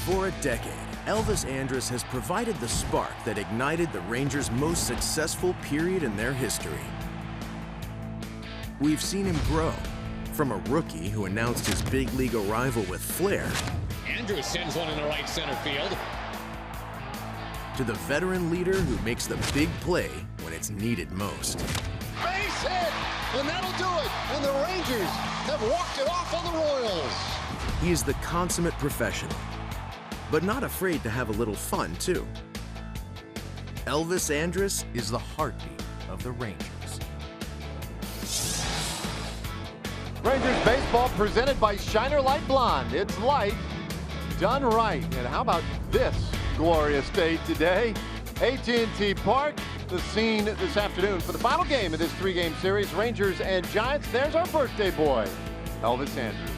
For a decade, Elvis Andrus has provided the spark that ignited the Rangers' most successful period in their history. We've seen him grow, from a rookie who announced his big league arrival with flair, Andrus sends one in the right center field, to the veteran leader who makes the big play when it's needed most. Base hit, and that'll do it. And the Rangers have walked it off on the Royals. He is the consummate professional, but not afraid to have a little fun, too. Elvis Andrus is the heartbeat of the Rangers. Rangers baseball presented by Shiner Light Blonde. It's light done right. And how about this glorious day today? AT&T Park, the scene this afternoon for the final game of this three-game series, Rangers and Giants. There's our birthday boy, Elvis Andrus.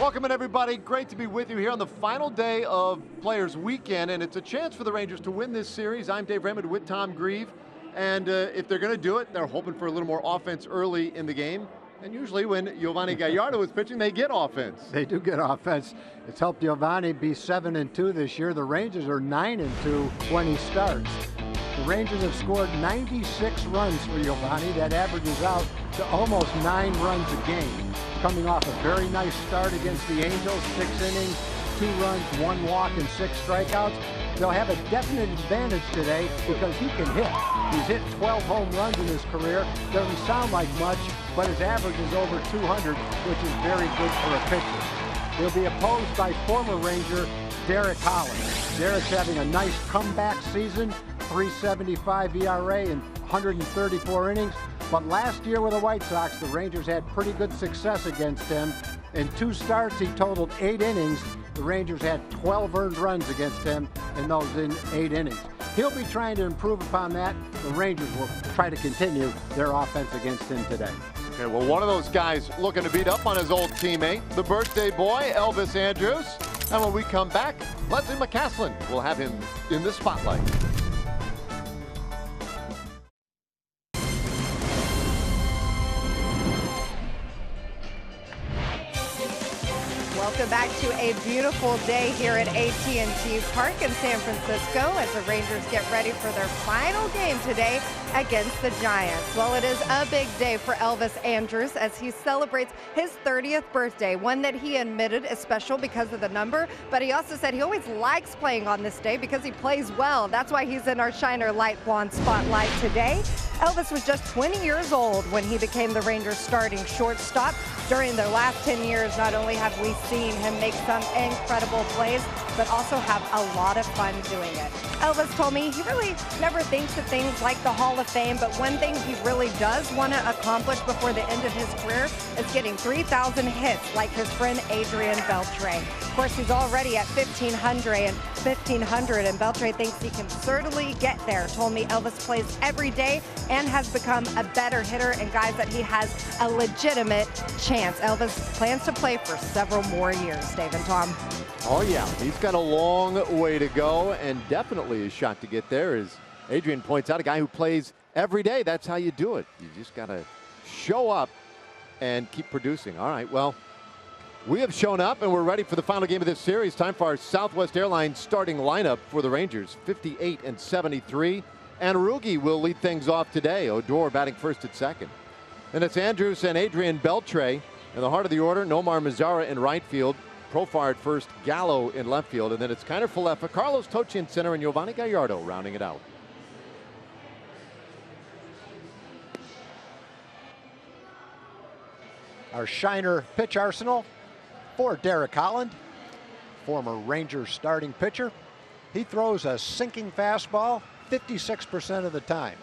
Welcome in, everybody. Great to be with you here on the final day of Players Weekend, and it's a chance for the Rangers to win this series. I'm Dave Raymond with Tom Grieve, and if they're going to do it, they're hoping for a little more offense early in the game. And usually when Giovanni Gallardo is pitching, they get offense. They do get offense. It's helped Giovanni be 7-2 this year. The Rangers are 9-2 when he starts. The Rangers have scored 96 runs for Giovanni. That averages out to almost 9 runs a game. Coming off a very nice start against the Angels, 6 innings, 2 runs, 1 walk, and 6 strikeouts. They'll have a definite advantage today because he can hit. He's hit 12 home runs in his career. Doesn't sound like much, but his average is over 200, which is very good for a pitcher. He'll be opposed by former Ranger Derek Holland. Derek's having a nice comeback season, 3.75 ERA in 134 innings. But last year with the White Sox, the Rangers had pretty good success against him. In 2 starts, he totaled 8 innings. The Rangers had 12 earned runs against him in those 8 innings. He'll be trying to improve upon that. The Rangers will try to continue their offense against him today. Okay, well, one of those guys looking to beat up on his old teammate, the birthday boy, Elvis Andrus. And when we come back, Leslie McCaslin will have him in the spotlight. Welcome back to a beautiful day here at AT&T Park in San Francisco as the Rangers get ready for their final game today against the Giants. Well, it is a big day for Elvis Andrus as he celebrates his 30th birthday, one that he admitted is special because of the number, but he also said he always likes playing on this day because he plays well. That's why he's in our Shiner Light Blonde spotlight today. Elvis was just 20 years old when he became the Rangers starting shortstop. During their last 10 years, not only have we seen him make some incredible plays, but also have a lot of fun doing it. Elvis told me he really never thinks of things like the Hall of Fame, but one thing he really does want to accomplish before the end of his career is getting 3,000 hits like his friend Adrian Beltre. Of course, he's already at 1,500, and Beltre thinks he can certainly get there. Told me Elvis plays every day and has become a better hitter, and guys, that he has a legitimate chance. Elvis plans to play for several more years, Dave and Tom. Oh yeah, he's got a long way to go, and definitely a shot to get there. As Adrian points out, a guy who plays every day. That's how you do it. You just got to show up and keep producing. All right, well, we have shown up, and we're ready for the final game of this series. Time for our Southwest Airlines starting lineup for the Rangers, 58 and 73. And Rugi will lead things off today. Odor batting first at second. And it's Andrus and Adrian Beltre in the heart of the order. Nomar Mazara in right field. Profar at first, Gallo in left field. And then it's Kiner Falefa, Carlos Tocci in center, and Giovanni Gallardo rounding it out. Our Shiner pitch arsenal for Derek Holland, former Rangers starting pitcher. He throws a sinking fastball 56% of the time.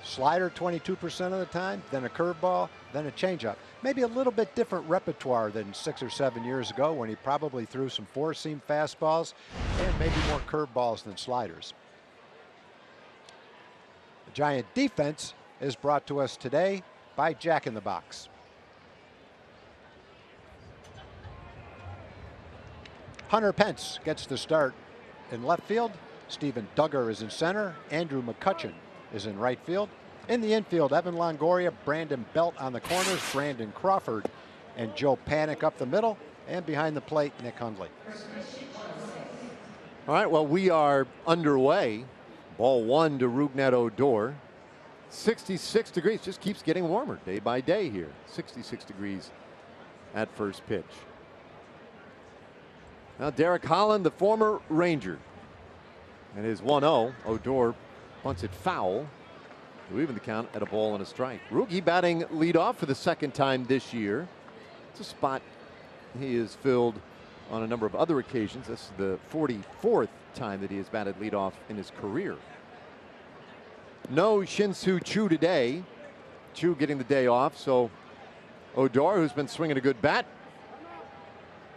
Slider 22% of the time, then a curveball, then a changeup. Maybe a little bit different repertoire than 6 or 7 years ago when he probably threw some four-seam fastballs and maybe more curveballs than sliders. The Giant defense is brought to us today by Jack in the Box. Hunter Pence gets the start in left field. Stephen Duggar is in center. Andrew McCutchen is in right field. In the infield, Evan Longoria, Brandon Belt on the corners, Brandon Crawford and Joe Panik up the middle. And behind the plate, Nick Hundley. All right, well, we are underway. Ball one to Rougned Odor. 66 degrees, just keeps getting warmer day by day here. 66 degrees at first pitch. Now Derek Holland, the former Ranger. And his 1-0, Odor bunts it foul to even the count at a ball and a strike. Rookie batting leadoff for the second time this year. It's a spot he has filled on a number of other occasions. This is the 44th time that he has batted leadoff in his career. No Shin-Soo Choo today. Choo getting the day off, so Odor, who's been swinging a good bat,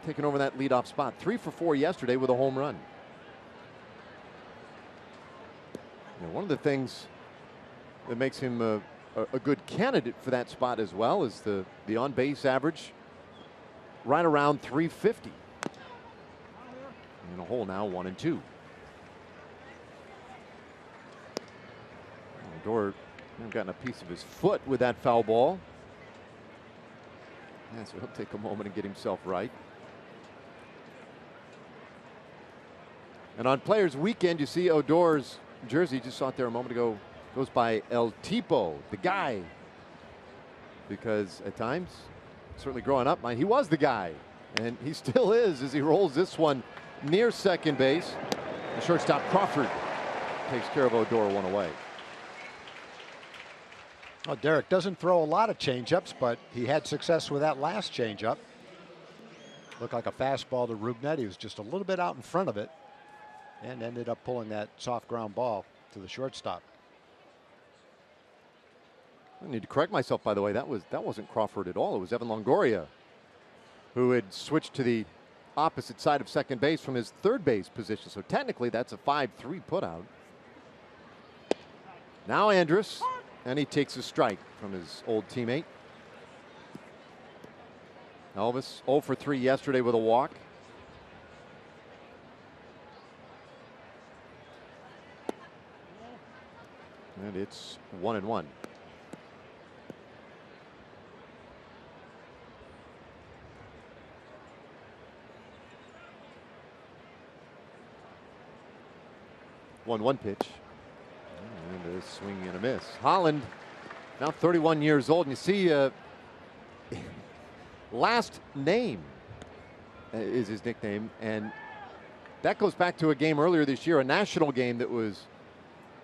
taking over that leadoff spot. 3 for 4 yesterday with a home run. You know, one of the things that makes him a good candidate for that spot as well is the on-base average, right around 350. In a hole now, 1-2. Odor gotten a piece of his foot with that foul ball. Yeah, so he'll take a moment and get himself right. And on Players Weekend, you see Odor's jersey, just saw it there a moment ago, goes by El Tipo, the guy. Because at times, certainly growing up, he was the guy. And he still is as he rolls this one near second base. The shortstop Crawford takes care of Odor, one away. Well, Derek doesn't throw a lot of changeups, but he had success with that last changeup. Looked like a fastball to Rougned. He was just a little bit out in front of it and ended up pulling that soft ground ball to the shortstop. I need to correct myself, by the way. That wasn't Crawford at all. It was Evan Longoria, who had switched to the opposite side of second base from his third base position. So technically, that's a 5-3 putout. Now Andrus, and he takes a strike from his old teammate. Elvis 0 for 3 yesterday with a walk. And it's 1-1. One pitch. And a swing and a miss. Holland, now 31 years old, and you see last name is his nickname, and that goes back to a game earlier this year, a national game that was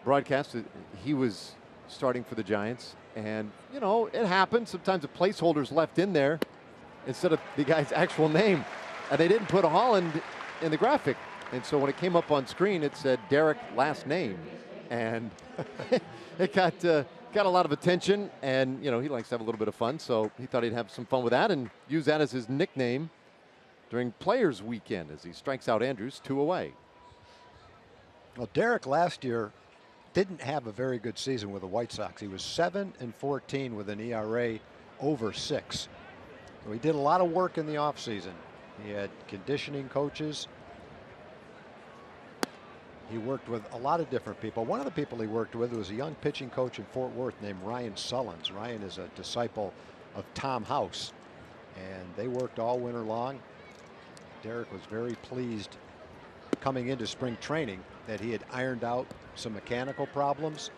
broadcast. He was starting for the Giants, and you know, it happens. Sometimes a placeholder's left in there instead of the guy's actual name, and they didn't put Holland in the graphic. And so when it came up on screen, it said Derek last name, and it got a lot of attention. And you know, he likes to have a little bit of fun, so he thought he'd have some fun with that and use that as his nickname during Players Weekend as he strikes out Andrus 2 away. Well, Derek last year didn't have a very good season with the White Sox. He was 7-14 with an ERA over 6. So he did a lot of work in the offseason. He had conditioning coaches. He worked with a lot of different people. One of the people he worked with was a young pitching coach in Fort Worth named Ryan Sullins. Ryan is a disciple of Tom House, and they worked all winter long. Derek was very pleased coming into spring training that he had ironed out some mechanical problems,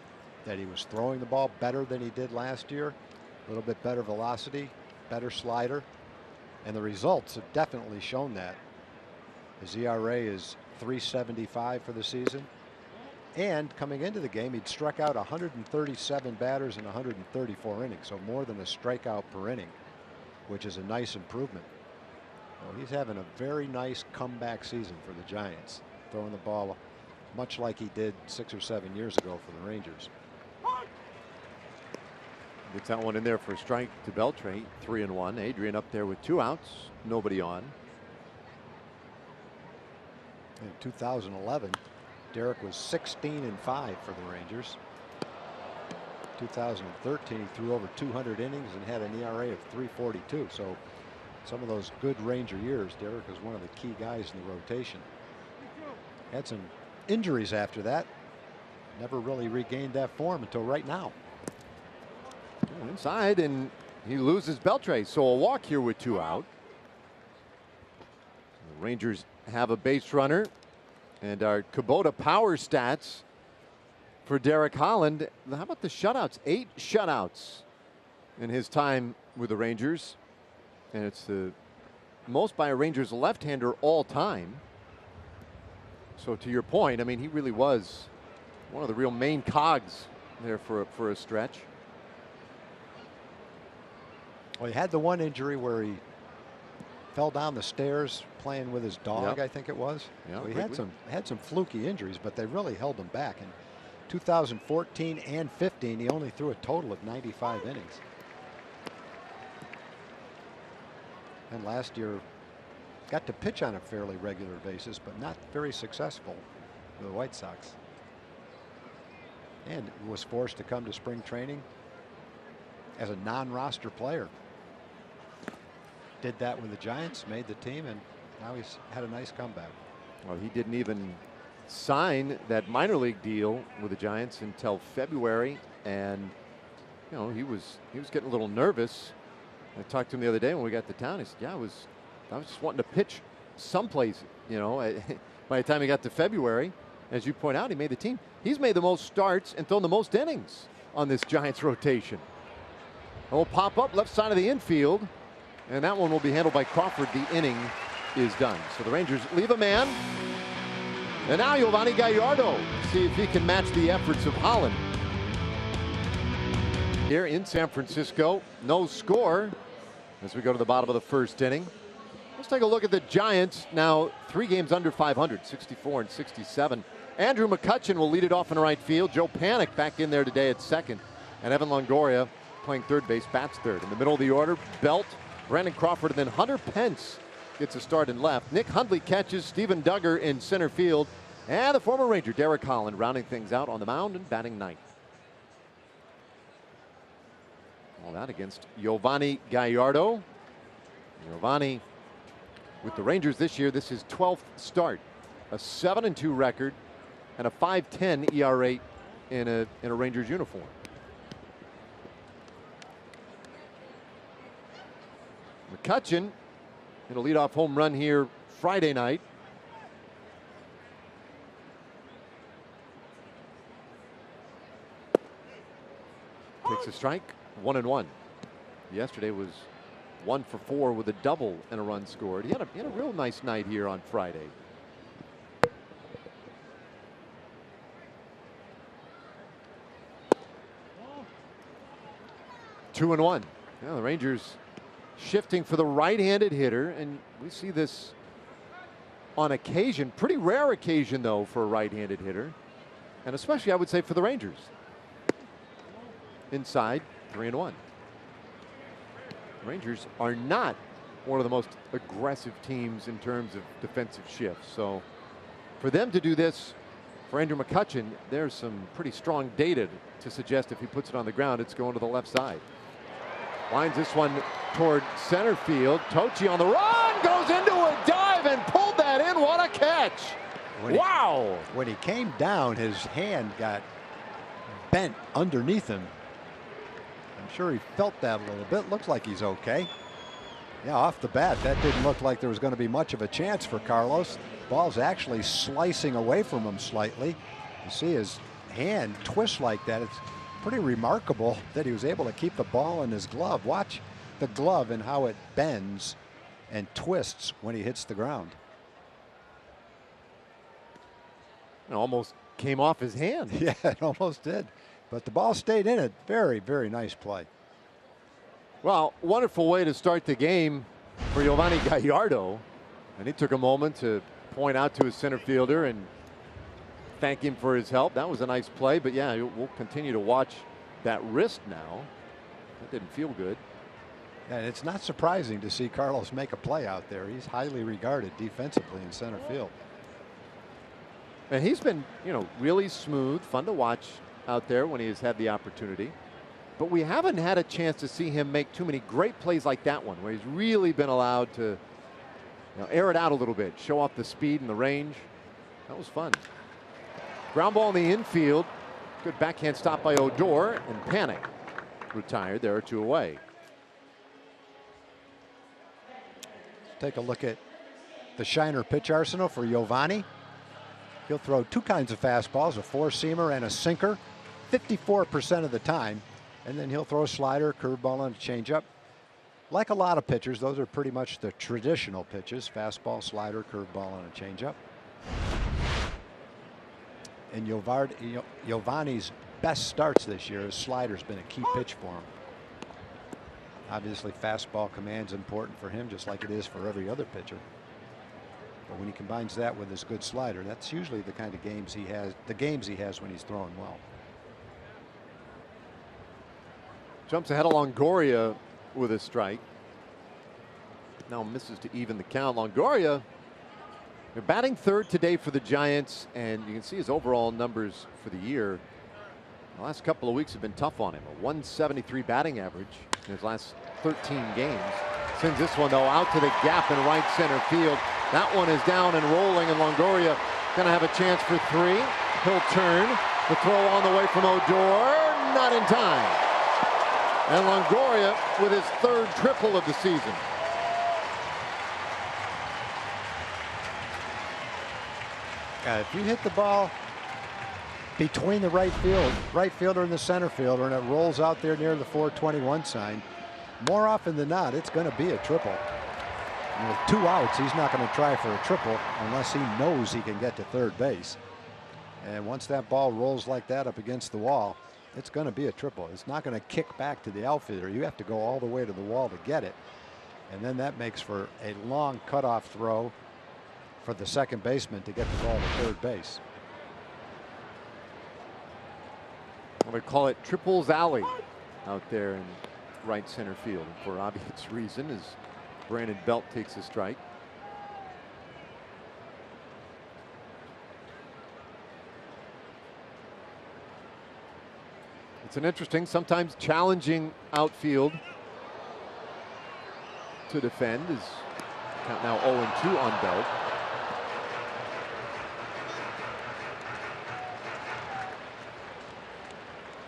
that he was throwing the ball better than he did last year, a little bit better velocity, better slider, and the results have definitely shown that. His ERA is 3.75 for the season, and coming into the game, he'd struck out 137 batters in 134 innings, so more than a strikeout per inning, which is a nice improvement. So he's having a very nice comeback season for the Giants, throwing the ball much like he did 6 or 7 years ago for the Rangers. Gets that one in there for a strike to Beltre. 3-1. Adrian up there with 2 outs, nobody on. In 2011, Derek was 16-5 for the Rangers. 2013, he threw over 200 innings and had an ERA of 3.42. So some of those good Ranger years, Derek was one of the key guys in the rotation. Had some injuries after that. Never really regained that form until right now. Inside, and he loses Beltre. So a walk here with 2 out. Rangers have a base runner, and our Kubota power stats for Derek Holland. How about the shutouts? 8 shutouts in his time with the Rangers, and it's the most by a Rangers left-hander all time. So to your point, I mean, he really was one of the real main cogs there for a stretch. Well, he had the one injury where he fell down the stairs playing with his dog, I think it was. Yeah, so he had some fluky injuries, but they really held him back. In 2014 and 15, he only threw a total of 95 innings. And last year, got to pitch on a fairly regular basis, but not very successful for the White Sox. And was forced to come to spring training as a non-roster player. Did that with the Giants, made the team, and now he's had a nice comeback. Well, he didn't even sign that minor league deal with the Giants until February, and you know, he was getting a little nervous. I talked to him the other day when we got to town. He said, "Yeah, I was just wanting to pitch someplace." You know, by the time he got to February, as you point out, he made the team. He's made the most starts and thrown the most innings on this Giants rotation. A little pop up left side of the infield, and that one will be handled by Crawford. The inning is done. So the Rangers leave a man. And now Yovani Gallardo, see if he can match the efforts of Holland. Here in San Francisco, no score as we go to the bottom of the first inning. Let's take a look at the Giants. Now 3 games under 500, 64 and 67. Andrew McCutchen will lead it off in right field. Joe Panik back in there today at second. And Evan Longoria playing third base, bats third. In the middle of the order, Belt, Brandon Crawford, and then Hunter Pence gets a start in left. Nick Hundley catches, Steven Duggar in center field, and the former Ranger Derek Holland rounding things out on the mound and batting ninth. All that against Yovani Gallardo. Yovani with the Rangers this year, this is his 12th start, a 7-2 record, and a 5.10 ERA in a Rangers uniform. McCutchen hit a leadoff home run here Friday night. Takes a strike, 1-1. Yesterday was 1 for 4 with a double and a run scored. He had a real nice night here on Friday. Two and one. Yeah, the Rangers shifting for the right-handed hitter, and we see this on occasion, pretty rare occasion though for a right-handed hitter, and especially I would say for the Rangers. Inside, 3-1. Rangers are not one of the most aggressive teams in terms of defensive shifts, so for them to do this for Andrew McCutchen, there's some pretty strong data to suggest if he puts it on the ground, it's going to the left side. Lines this one toward center field. Tochi on the run, goes into a dive and pulled that in. What a catch. Wow. When he came down, his hand got bent underneath him. I'm sure he felt that a little bit. Looks like he's okay. Yeah, off the bat, that didn't look like there was going to be much of a chance for Carlos. Ball's actually slicing away from him slightly. You see his hand twist like that. It's pretty remarkable that he was able to keep the ball in his glove. Watch the glove and how it bends and twists when he hits the ground. It almost came off his hand. Yeah, it almost did. But the ball stayed in it. Very, very nice play. Well, wonderful way to start the game for Yovani Gallardo. And he took a moment to point out to his center fielder and thank him for his help. That was a nice play, but yeah, we'll continue to watch that wrist now. That didn't feel good. And it's not surprising to see Carlos make a play out there. He's highly regarded defensively in center field. And he's been, you know, really smooth, fun to watch out there when he has had the opportunity. But we haven't had a chance to see him make too many great plays like that one, where he's really been allowed to, you know, air it out a little bit, show off the speed and the range. That was fun. Ground ball in the infield. Good backhand stop by Odor, and Panik retired. There are 2 away. Take a look at the Shiner pitch arsenal for Giovanni. He'll throw two kinds of fastballs, a four-seamer and a sinker, 54% of the time. And then he'll throw a slider, curveball, and a changeup. Like a lot of pitchers, those are pretty much the traditional pitches: fastball, slider, curveball, and a changeup. And Giovanni's best starts this year, his slider's been a key pitch for him. Obviously, fastball command's important for him, just like it is for every other pitcher. But when he combines that with his good slider, that's usually the kind of games he has when he's throwing well. Jumps ahead of Longoria with a strike. Now misses to even the count. Longoria, they're batting third today for the Giants, and you can see his overall numbers for the year. The last couple of weeks have been tough on him. A 173 batting average in his last 13 games. Sends this one, though, out to the gap in right center field. That one is down and rolling, and Longoria going to have a chance for three. He'll turn. The throw on the way from Odor. Not in time. And Longoria with his third triple of the season. If you hit the ball between the right fielder and the center fielder, and it rolls out there near the 421 sign, more often than not, it's going to be a triple. And with 2 outs, he's not going to try for a triple unless he knows he can get to third base. And once that ball rolls like that up against the wall, it's going to be a triple. It's not going to kick back to the outfielder. You have to go all the way to the wall to get it. And then that makes for a long cutoff throw for the second baseman to get the ball to third base. I would call it Triples Alley out there in right center field, for obvious reason, as Brandon Belt takes a strike. It's an interesting, sometimes challenging outfield to defend. Is count now 0-2 on Belt.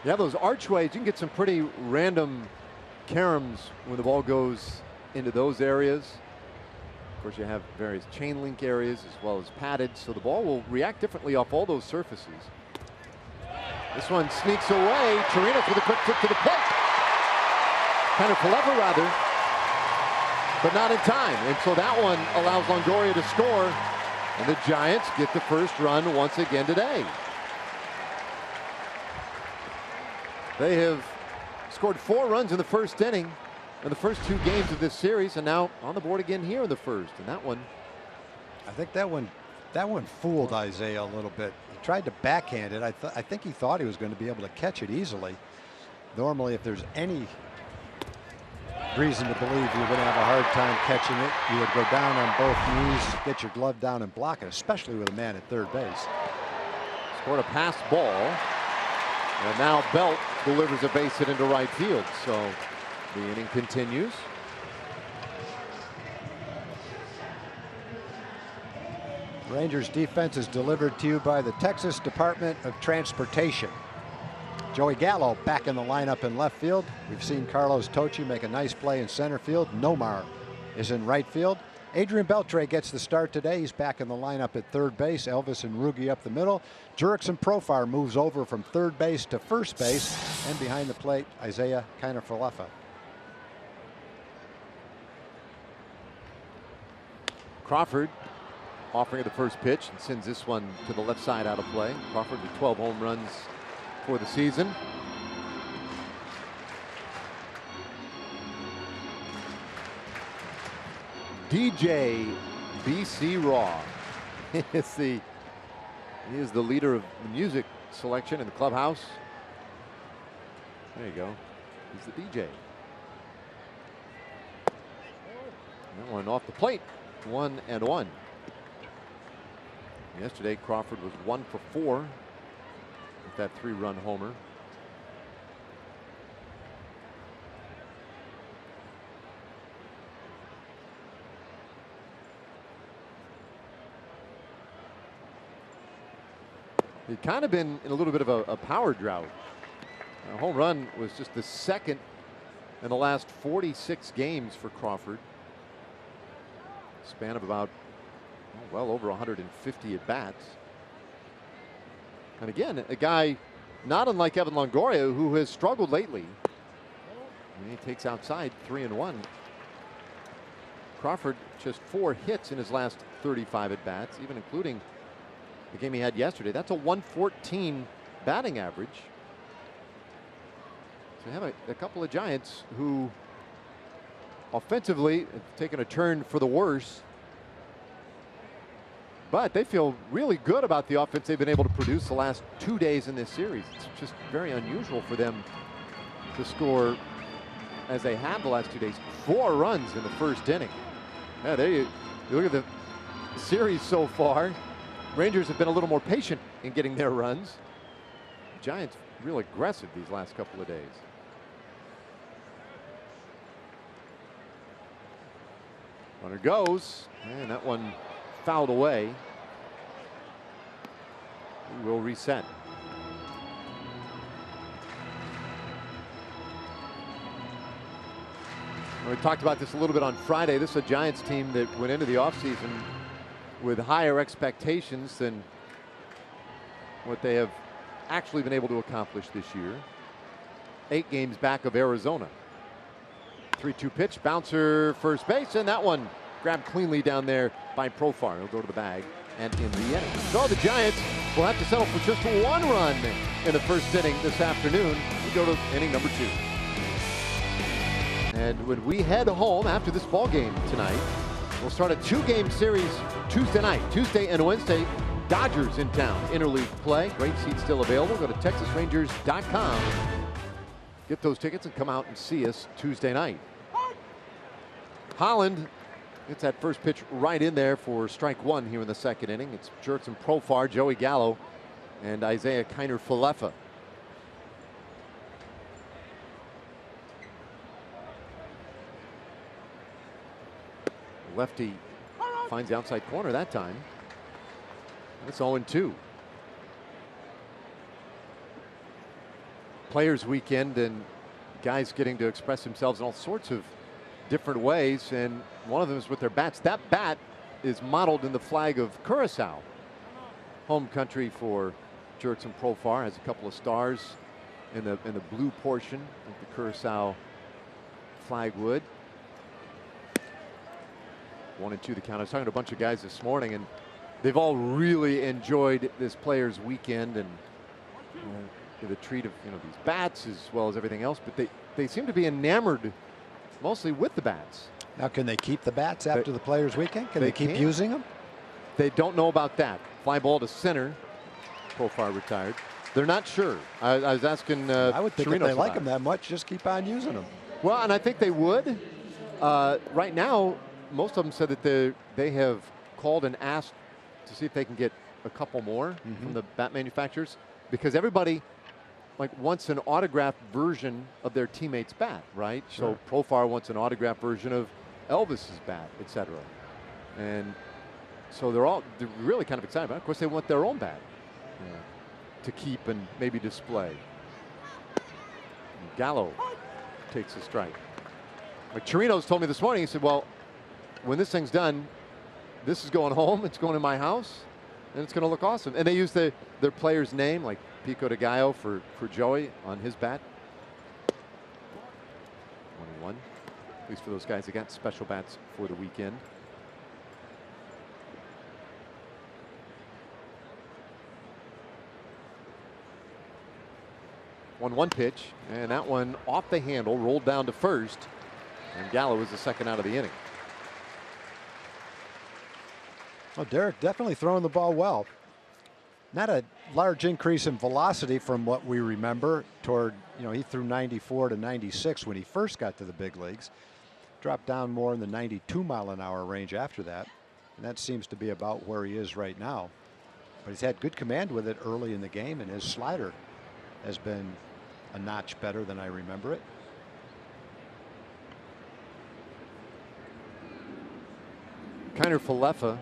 Yeah, those archways, you can get some pretty random caroms when the ball goes into those areas. Of course, you have various chain link areas as well as padded, so the ball will react differently off all those surfaces. This one sneaks away. Chirinos with a quick trip to the plate. Kind of clever, rather, but not in time. And so that one allows Longoria to score, and the Giants get the first run once again today. They have scored 4 runs in the first inning in the first 2 games of this series, and now on the board again here in the first. And that one, I think that one fooled Isaiah a little bit. He tried to backhand it. I think he thought he was going to be able to catch it easily. Normally, if there's any reason to believe you're going to have a hard time catching it, you would go down on both knees, get your glove down and block it, especially with a man at third base. scored a pass ball. And now Belt delivers a base hit into right field. So the inning continues. Rangers defense is delivered to you by the Texas Department of Transportation. Joey Gallo back in the lineup in left field. We've seen Carlos Tocci make a nice play in center field. Nomar is in right field. Adrian Beltre gets the start today. He's back in the lineup at third base. Elvis and Rugi up the middle. Jurickson Profar moves over from third base to first base. And behind the plate, Isaiah Kiner-Falefa. Crawford offering the first pitch and sends this one to the left side out of play. Crawford with 12 home runs for the season. DJ BC Raw he is the leader of the music selection in the clubhouse. There you go. He's the DJ. That one off the plate. 1-1. Yesterday, Crawford was 1 for 4 with that 3-run homer. He'd kind of been in a little bit of a power drought. A home run was just the second in the last 46 games for Crawford. Span of about well over 150 at bats. And again, a guy not unlike Evan Longoria, who has struggled lately. And he takes outside 3-1. Crawford just 4 hits in his last 35 at bats, even including the game he had yesterday. That's a 114 batting average. So you have a couple of Giants who offensively have taken a turn for the worse. But they feel really good about the offense they've been able to produce the last 2 days in this series. It's just very unusual for them to score, as they have the last 2 days, 4 runs in the first inning. Yeah, there you look at the series so far. Rangers have been a little more patient in getting their runs. Giants real aggressive these last couple of days. Runner goes, and that one fouled away. We will reset. We talked about this a little bit on Friday. This is a Giants team that went into the offseason with higher expectations than what they have actually been able to accomplish this year. 8 games back of Arizona. 3-2 pitch, bouncer, first base, and that one grabbed cleanly down there by Profar. He'll go to the bag and in the inning. So the Giants will have to settle for just 1 run in the first inning this afternoon. We go to inning number 2. And when we head home after this ball game tonight, we'll start a 2-game series Tuesday night. Tuesday and Wednesday, Dodgers in town. Interleague play. Great seats still available. Go to TexasRangers.com. Get those tickets and come out and see us Tuesday night. Holland gets that first pitch right in there for strike 1 here in the second inning. It's Jurickson Profar, Joey Gallo, and Isaiah Kiner-Falefa. Lefty finds the outside corner that time. It's 0-2. Players weekend and guys getting to express themselves in all sorts of different ways, and one of them is with their bats. That bat is modeled in the flag of Curacao, home country for Jurickson Profar. Has a couple of stars in the blue portion of the Curacao flag wood. 1-2 the count. I was talking to a bunch of guys this morning, and they've all really enjoyed this players weekend and the treat of these bats as well as everything else. But they seem to be enamored mostly with the bats. Now, can they keep the bats after the players weekend? Can they keep using them? They don't know about that. Fly ball to center. Profar retired. They're not sure. I was asking. I would think if they like them it. that much, just keep on using them. Well, and I think they would. Right now, most of them said that they have called and asked to see if they can get a couple more from the bat manufacturers, because everybody wants an autographed version of their teammate's bat, right? Sure. So Profar wants an autographed version of Elvis's bat, etc. And so they're really kind of excited about it. Of course, they want their own bat to keep and maybe display. And Gallo takes a strike. Chirinos told me this morning, he said, well, when this thing's done, this is going home, it's going in my house, and it's going to look awesome. And they use their player's name, like Pico de Gallo for Joey on his bat. 1-1, at least for those guys that got special bats for the weekend. One pitch, and that one off the handle, rolled down to first, and Gallo is the second out of the inning. Well, Derek definitely throwing the ball well. Not a large increase in velocity from what we remember toward, he threw 94 to 96 when he first got to the big leagues. Dropped down more in the 92-mile-an-hour range after that. And that seems to be about where he is right now. But he's had good command with it early in the game, and his slider has been a notch better than I remember it. Kiner-Falefa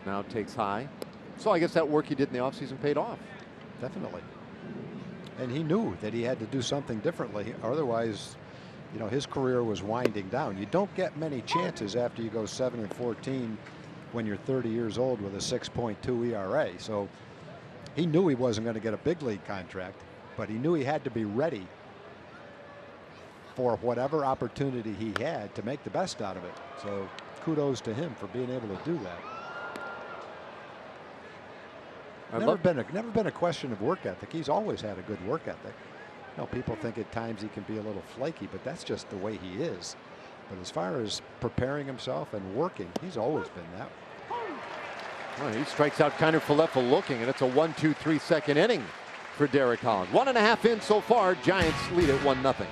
now takes high. So I guess that work he did in the offseason paid off. Definitely. And he knew that he had to do something differently. Otherwise, his career was winding down. You don't get many chances after you go 7-14 when you're 30 years old with a 6.2 ERA. So he knew he wasn't going to get a big league contract, but he knew he had to be ready for whatever opportunity he had to make the best out of it. So kudos to him for being able to do that. Never been a question of work ethic. He's always had a good work ethic. You know, people think at times he can be a little flaky, but that's just the way he is. But as far as preparing himself and working, he's always been that way. Well, he strikes out Kiner Falefa looking, and it's a 1-2-3 second inning for Derek Holland. 1.5 in so far. Giants lead it 1-0.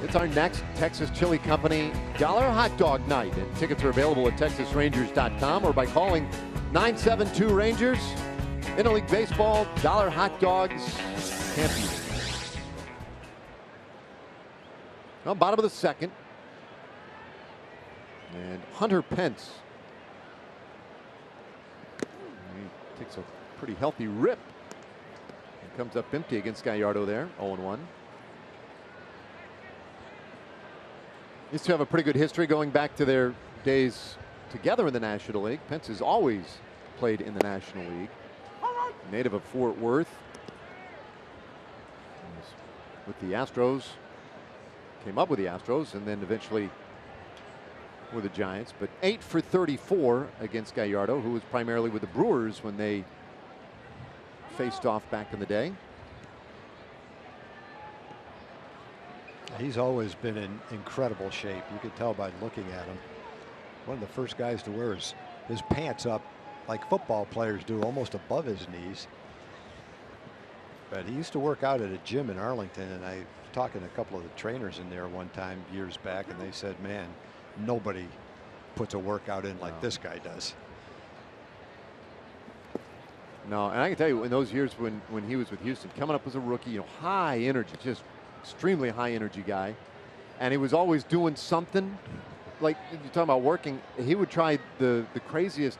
It's our next Texas Chili Company Dollar Hot Dog Night, and tickets are available at TexasRangers.com or by calling 972-RANGERS. Interleague Baseball, Dollar Hot Dogs, can't beat it. Well, bottom of the second. And Hunter Pence. He takes a pretty healthy rip. And comes up empty against Gallardo there, 0-1. Used to have a pretty good history going back to their days together in the National League. Pence has always played in the National League. Native of Fort Worth. With the Astros. Came up with the Astros and then eventually with the Giants. But 8 for 34 against Gallardo, who was primarily with the Brewers when they faced off back in the day. He's always been in incredible shape. You could tell by looking at him. One of the first guys to wear his pants up like football players do, almost above his knees. But he used to work out at a gym in Arlington, and I was talking to a couple of the trainers in there one time years back, and they said, man, nobody puts a workout in like this guy does. No, and I can tell you, in those years when he was with Houston, coming up as a rookie, you know, high energy, just extremely high energy guy, and he was always doing something. Like you're talking about working, he would try the craziest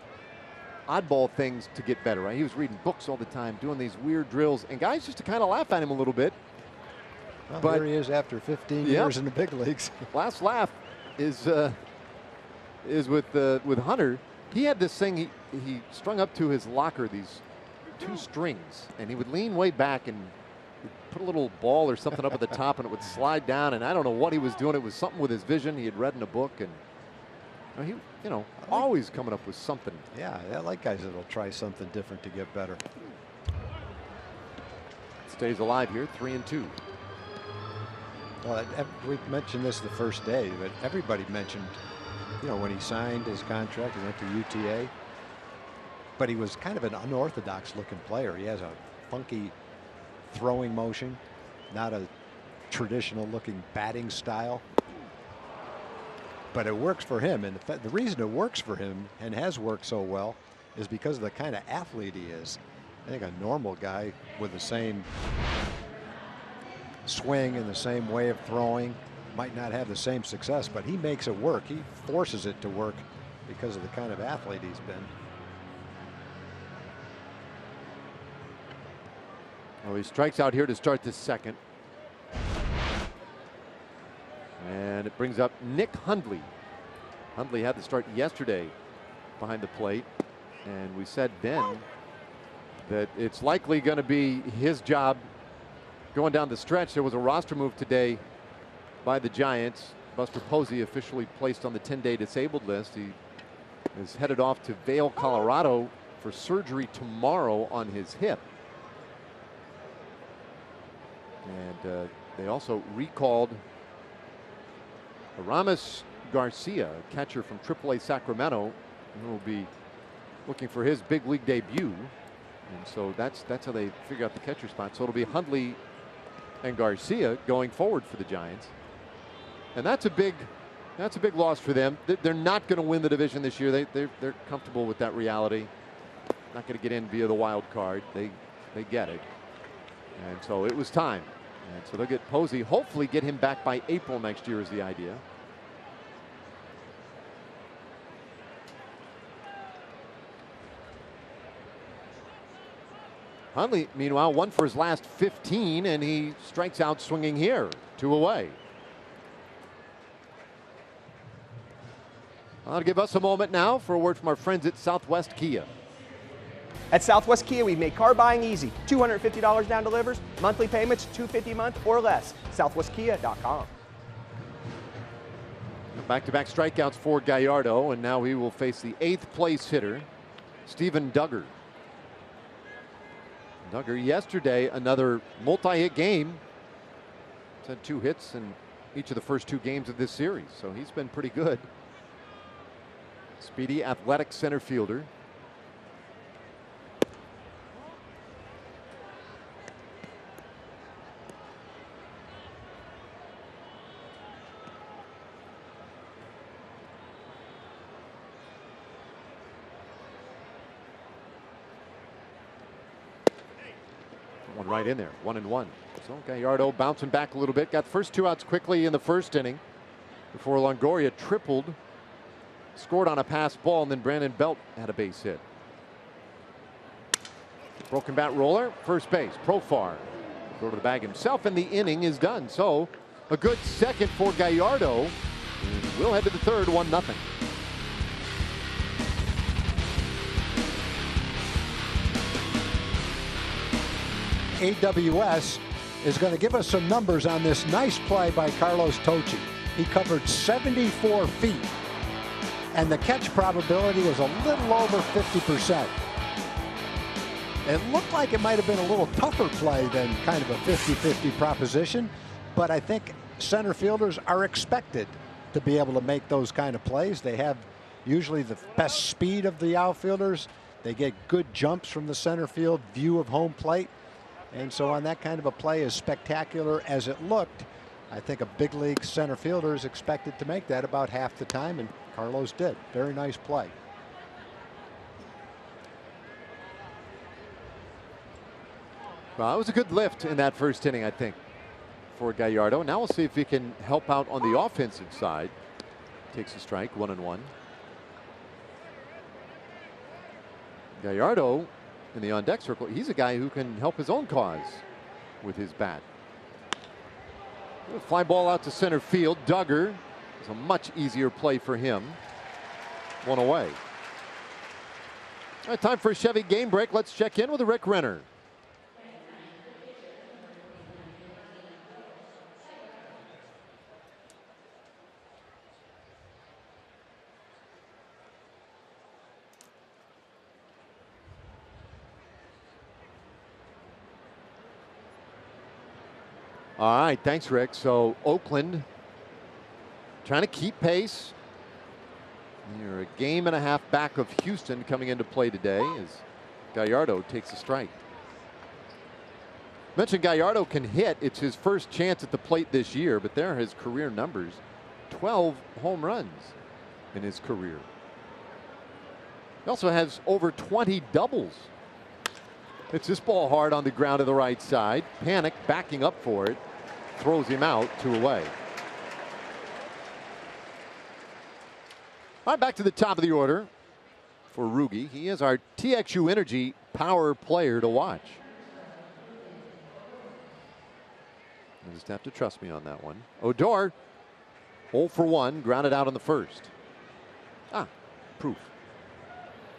oddball things to get better, right? He was reading books all the time, doing these weird drills, and guys used to kind of laugh at him a little bit. Well, but here he is after 15 years in the big leagues. Last laugh is with Hunter. He had this thing he strung up to his locker, these 2 strings, and he would lean way back and put a little ball or something up at the top, and it would slide down, and I don't know what he was doing. It was something with his vision he had read in a book, and he, you know, always coming up with something. Yeah, I like guys that'll try something different to get better. Stays alive here, 3-2. Well, we mentioned this the first day, but everybody mentioned, you know, when he signed his contract, he went to UTA, but he was kind of an unorthodox looking player. He has a funky throwing motion, not a traditional looking batting style, but it works for him. And the reason it works for him and has worked so well is because of the kind of athlete he is. I think a normal guy with the same swing and the same way of throwing might not have the same success, but he makes it work. He forces it to work because of the kind of athlete he's been. Well, he strikes out here to start the second. And it brings up Nick Hundley. Hundley had to start yesterday behind the plate. And we said then that it's likely going to be his job going down the stretch. There was a roster move today by the Giants. Buster Posey officially placed on the 10-day disabled list. He is headed off to Vail, Colorado for surgery tomorrow on his hip. And they also recalled Aramis Garcia, a catcher from AAA Sacramento, who will be looking for his big league debut. And so that's how they figure out the catcher spot. So it'll be Hundley and Garcia going forward for the Giants. And that's a big loss for them. They're not going to win the division this year. They're comfortable with that reality. Not going to get in via the wild card. They get it. And so it was time. And so they'll get Posey, hopefully get him back by April next year is the idea. Hundley, meanwhile, 1 for his last 15, and he strikes out swinging here, 2 away. I'll give us a moment now for a word from our friends at Southwest Kia. At Southwest Kia, we've made car buying easy. $250 down delivers, monthly payments $250 a month or less. SouthwestKia.com. Back-to-back strikeouts for Gallardo, and now he will face the 8th place hitter, Steven Duggar. Duggar yesterday, another multi-hit game. He's had 2 hits in each of the first 2 games of this series, so he's been pretty good. Speedy, athletic center fielder. One right in there, 1-1. So Gallardo bouncing back a little bit. Got the first 2 outs quickly in the first inning before Longoria tripled, scored on a pass ball, and then Brandon Belt had a base hit. Broken bat roller, first base, Profar. Go to the bag himself, and the inning is done. So a good second for Gallardo. And we'll head to the third, 1-0. AWS is going to give us some numbers on this nice play by Carlos Tocci. He covered 74 feet, and the catch probability is a little over 50%. It looked like it might have been a little tougher play than kind of a 50-50 proposition, but I think center fielders are expected to be able to make those kind of plays. They have usually the best speed of the outfielders. They get good jumps from the center field view of home plate. And so on that kind of a play, as spectacular as it looked, I think a big league center fielder is expected to make that about half the time, and Carlos did. Very nice play. Well, it was a good lift in that first inning, I think, for Gallardo. Now we'll see if he can help out on the offensive side. Takes a strike, 1-1. Gallardo in the on-deck circle, he's a guy who can help his own cause with his bat. Fly ball out to center field. Duggar. It's a much easier play for him. 1 away. All right, time for a Chevy game break. Let's check in with Rick Renner. All right, thanks, Rick. So Oakland trying to keep pace. You're a game and a half back of Houston coming into play today as Gallardo takes a strike. Mentioned Gallardo can hit. It's his first chance at the plate this year, but there are his career numbers. 12 home runs in his career. He also has over 20 doubles. Hits this ball hard on the ground to the right side. Panic backing up for it. Throws him out, 2 away. All right, back to the top of the order for Rugi. He is our TXU Energy power player to watch. You just have to trust me on that one. Odor, 0 for 1, grounded out in the first. Proof.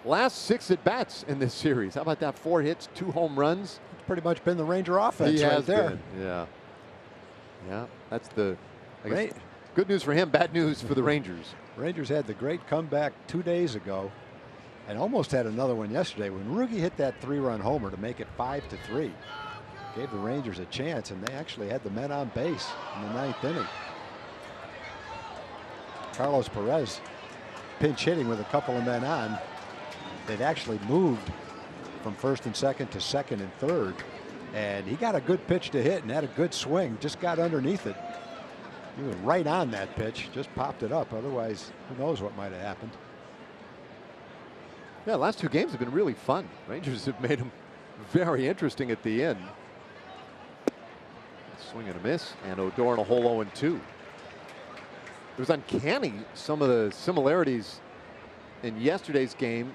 Last 6 at-bats in this series. How about that? 4 hits, 2 home runs. It's pretty much been the Ranger offense right there. Been. Yeah. Yeah, that's the good news for him, bad news for the Rangers. Rangers had the great comeback 2 days ago and almost had another one yesterday when Rugi hit that 3-run homer to make it 5-3. Gave the Rangers a chance, and they actually had the men on base in the 9th inning. Carlos Perez pinch hitting with a couple of men on. They'd actually moved from first and second to second and third. And he got a good pitch to hit and had a good swing. Just got underneath it. He was right on that pitch. Just popped it up. Otherwise, who knows what might have happened. Yeah, the last 2 games have been really fun. Rangers have made them very interesting at the end. Swing and a miss, and Odor in a hole 0-2. It was uncanny, some of the similarities in yesterday's game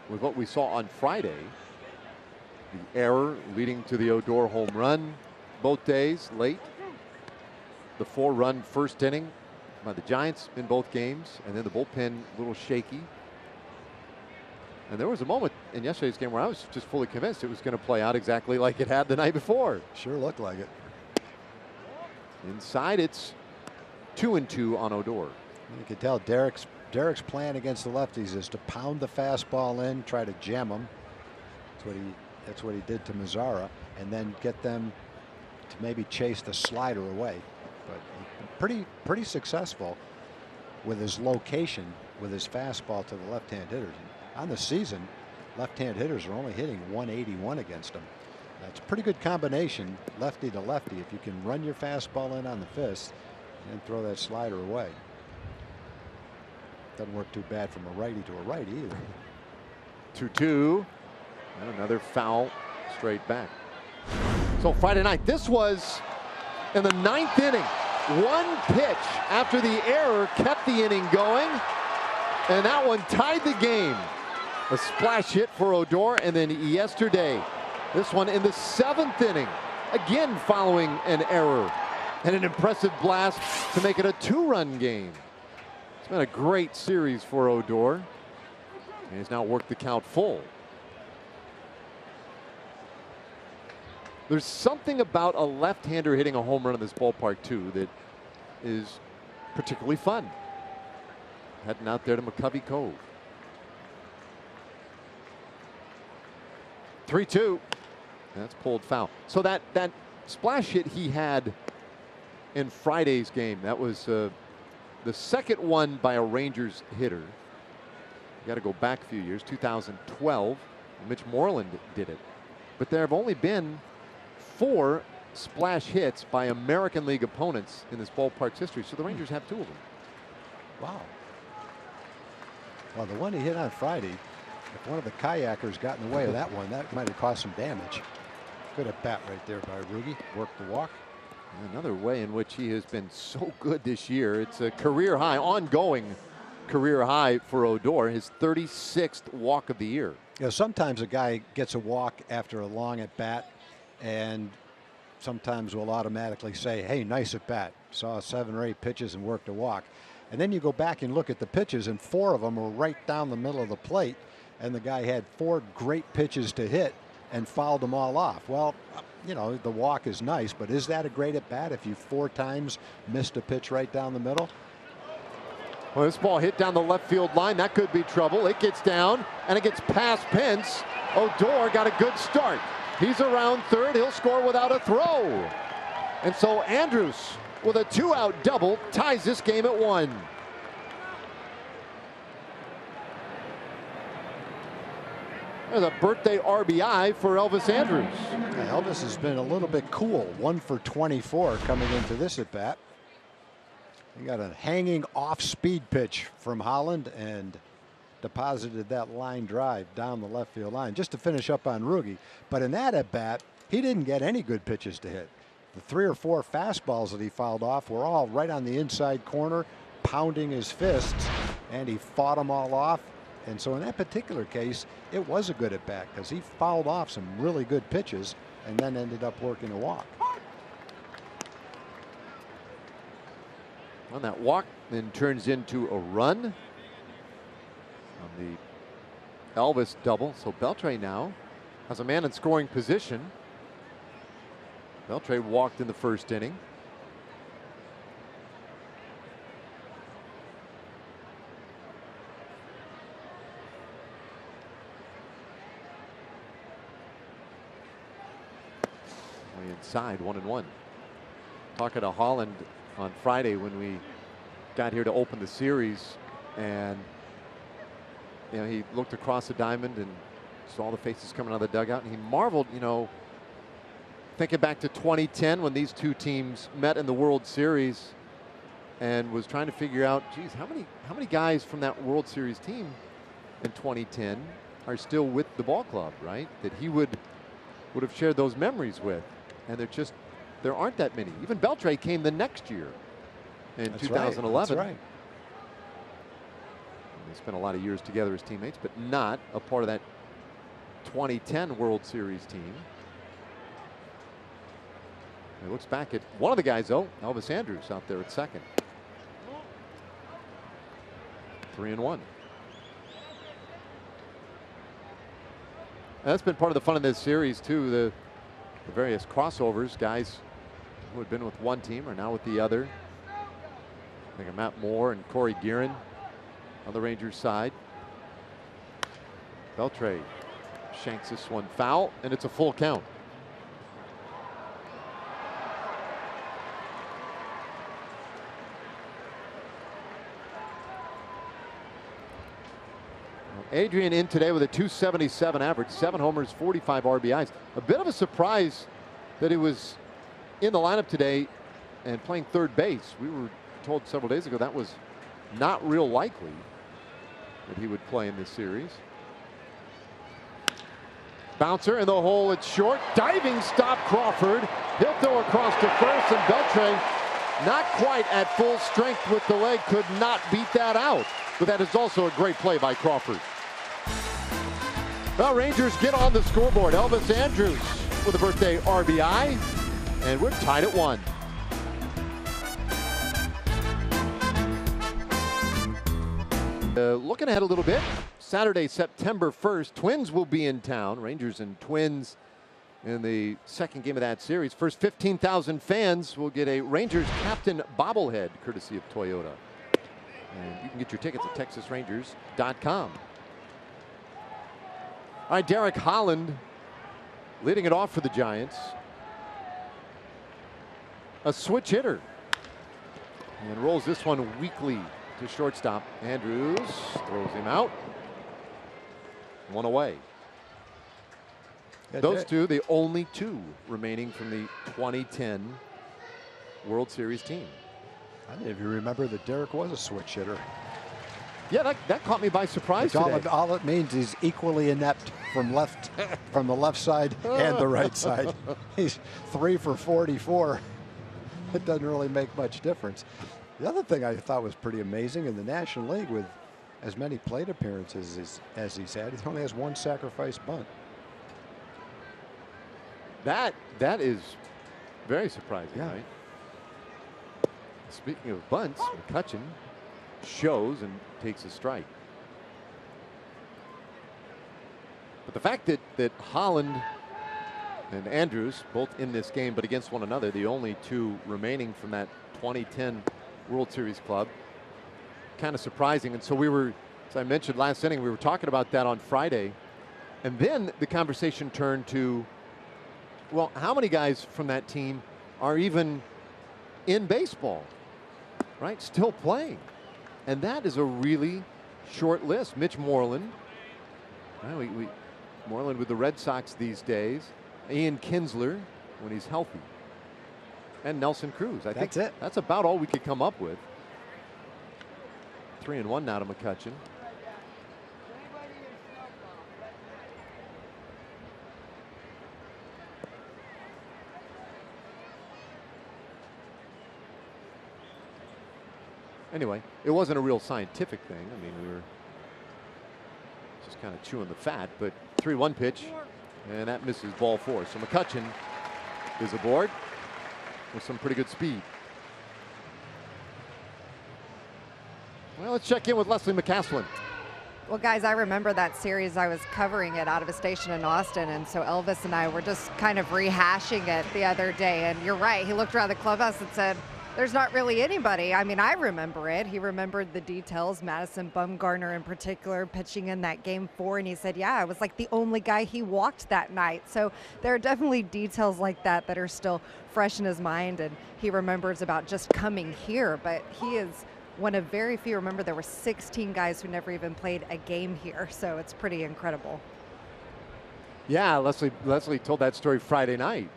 with what we saw on Friday. The error leading to the Odor home run both days late. The 4-run first inning by the Giants in both games, and then the bullpen a little shaky. And there was a moment in yesterday's game where I was just fully convinced it was going to play out exactly like it had the night before. Sure looked like it. Inside, it's 2-2 on Odor. You can tell Derek's plan against the lefties is to pound the fastball in, try to jam them. That's what he did to Mazzara, and then get them to maybe chase the slider away. But pretty successful with his location with his fastball to the left-hand hitters. On the season, left-hand hitters are only hitting 181 against him. That's a pretty good combination, lefty to lefty, if you can run your fastball in on the fist and throw that slider away. Doesn't work too bad from a righty to a righty either. 2-2. And another foul straight back. So Friday night, this was in the 9th inning. One pitch after the error kept the inning going, and that one tied the game. A splash hit for Odor, and then yesterday, this one in the 7th inning, again following an error, and an impressive blast to make it a 2-run game. It's been a great series for Odor, and he's now worked the count full. There's something about a left-hander hitting a home run in this ballpark too that is particularly fun. Heading out there to McCovey Cove. 3-2. That's pulled foul. So that splash hit he had in Friday's game, that was the second one by a Rangers hitter. You got to go back a few years, 2012. Mitch Moreland did it. But there have only been 4 splash hits by American League opponents in this ballpark's history. So the Rangers have 2 of them. Wow. Well, the one he hit on Friday, if one of the kayakers got in the way of that one, that might have caused some damage. Good at bat right there by Ruge. Worked the walk. Another way in which he has been so good this year. It's a career high, ongoing career high for Odor, his 36th walk of the year. You know, sometimes a guy gets a walk after a long at bat, and sometimes we'll automatically say, hey, nice at bat. Saw 7 or 8 pitches and worked a walk. And then you go back and look at the pitches, and 4 of them were right down the middle of the plate, and the guy had 4 great pitches to hit and fouled them all off. Well, you know, the walk is nice, but is that a great at bat if you 4 times missed a pitch right down the middle? Well, this ball hit down the left field line. That could be trouble. It gets down, and it gets past Pence. Odor got a good start. He's around third. He'll score without a throw. And so Andrus, with a 2-out double, ties this game at 1. There's a birthday RBI for Elvis Andrus. Elvis has been a little bit cool. 1 for 24 coming into this at bat. He got a hanging off speed pitch from Holland and deposited that line drive down the left field line just to finish up on Ruge. But in that at bat, he didn't get any good pitches to hit. The 3 or 4 fastballs that he fouled off were all right on the inside corner, pounding his fists, and he fought them all off. And so in that particular case, it was a good at bat because he fouled off some really good pitches and then ended up working a walk. On that walk then turns into a run on the Elvis double. So Beltre now has a man in scoring position. Beltre walked in the first inning. Way inside, 1-1. Talking to Holland on Friday when we got here to open the series, and you know, he looked across the diamond and saw the faces coming out of the dugout, and he marveled, you know, thinking back to 2010 when these 2 teams met in the World Series, and was trying to figure out, geez, how many guys from that World Series team in 2010 are still with the ball club, right? That he would have shared those memories with, and there aren't that many. Even Beltre came the next year in 2011. Right. That's right. They spent a lot of years together as teammates, but not a part of that 2010 World Series team. He looks back at one of the guys, though, Elvis Andrus out there at second. 3-1. And that's been part of the fun of this series too. The various crossovers, guys who had been with one team are now with the other. I think of Matt Moore and Corey Guerin on the Rangers side. Beltre shanks this one foul, and it's a full count. Adrian in today with a .277 average, 7 homers, 45 RBIs. A bit of a surprise that he was in the lineup today and playing third base. We were told several days ago that was not real likely that he would play in this series. Bouncer in the hole, it's short. Diving stop, Crawford. He'll throw across to first, and Beltre, not quite at full strength with the leg, could not beat that out. But that is also a great play by Crawford. Well, Rangers get on the scoreboard. Elvis Andrus with a birthday RBI, and we're tied at 1. Looking ahead a little bit, Saturday, September 1st, Twins will be in town. Rangers and Twins in the second game of that series. First 15,000 fans will get a Rangers captain bobblehead, courtesy of Toyota. And you can get your tickets at TexasRangers.com. All right, Derek Holland leading it off for the Giants. A switch hitter. And rolls this one weakly to shortstop. Andrus throws him out. 1 away. Those two, the only 2 remaining from the 2010 World Series team. I don't know if you remember that Derek was a switch hitter. Yeah, that caught me by surprise today. All it means he's equally inept from the left side and the right side. He's 3 for 44. It doesn't really make much difference. The other thing I thought was pretty amazing in the National League, with as many plate appearances as he's had, he only has 1 sacrifice bunt. That is very surprising, right? Speaking of bunts, McCutchen shows and takes a strike. But the fact that Holland and Andrus both in this game but against one another, the only 2 remaining from that 2010 World Series club, kind of surprising. And so we were, as I mentioned last inning, we were talking about that on Friday. And then the conversation turned to, well, how many guys from that team are even in baseball, right? Still playing. And that is a really short list. Mitch Moreland, well, Moreland with the Red Sox these days. Ian Kinsler when he's healthy. And Nelson Cruz. I think that's about all we could come up with. 3-1 now to McCutchen. Anyway, it wasn't a real scientific thing. I mean, we were just kind of chewing the fat, but 3-1 pitch, and that misses ball 4. So McCutchen is aboard with some pretty good speed. Well, let's check in with Leslie McCaslin. Well, guys, I remember that series. I was covering it out of a station in Austin, and so Elvis and I were just kind of rehashing it the other day. And you're right, he looked around the clubhouse and said, there's not really anybody. I mean, I remember it. He remembered the details, Madison Bumgarner in particular, pitching in that game 4. And he said, yeah, I was like the only guy he walked that night. So there are definitely details like that that are still fresh in his mind. And he remembers about just coming here. But he is one of very few. Remember, there were 16 guys who never even played a game here. So it's pretty incredible. Yeah, Leslie told that story Friday night.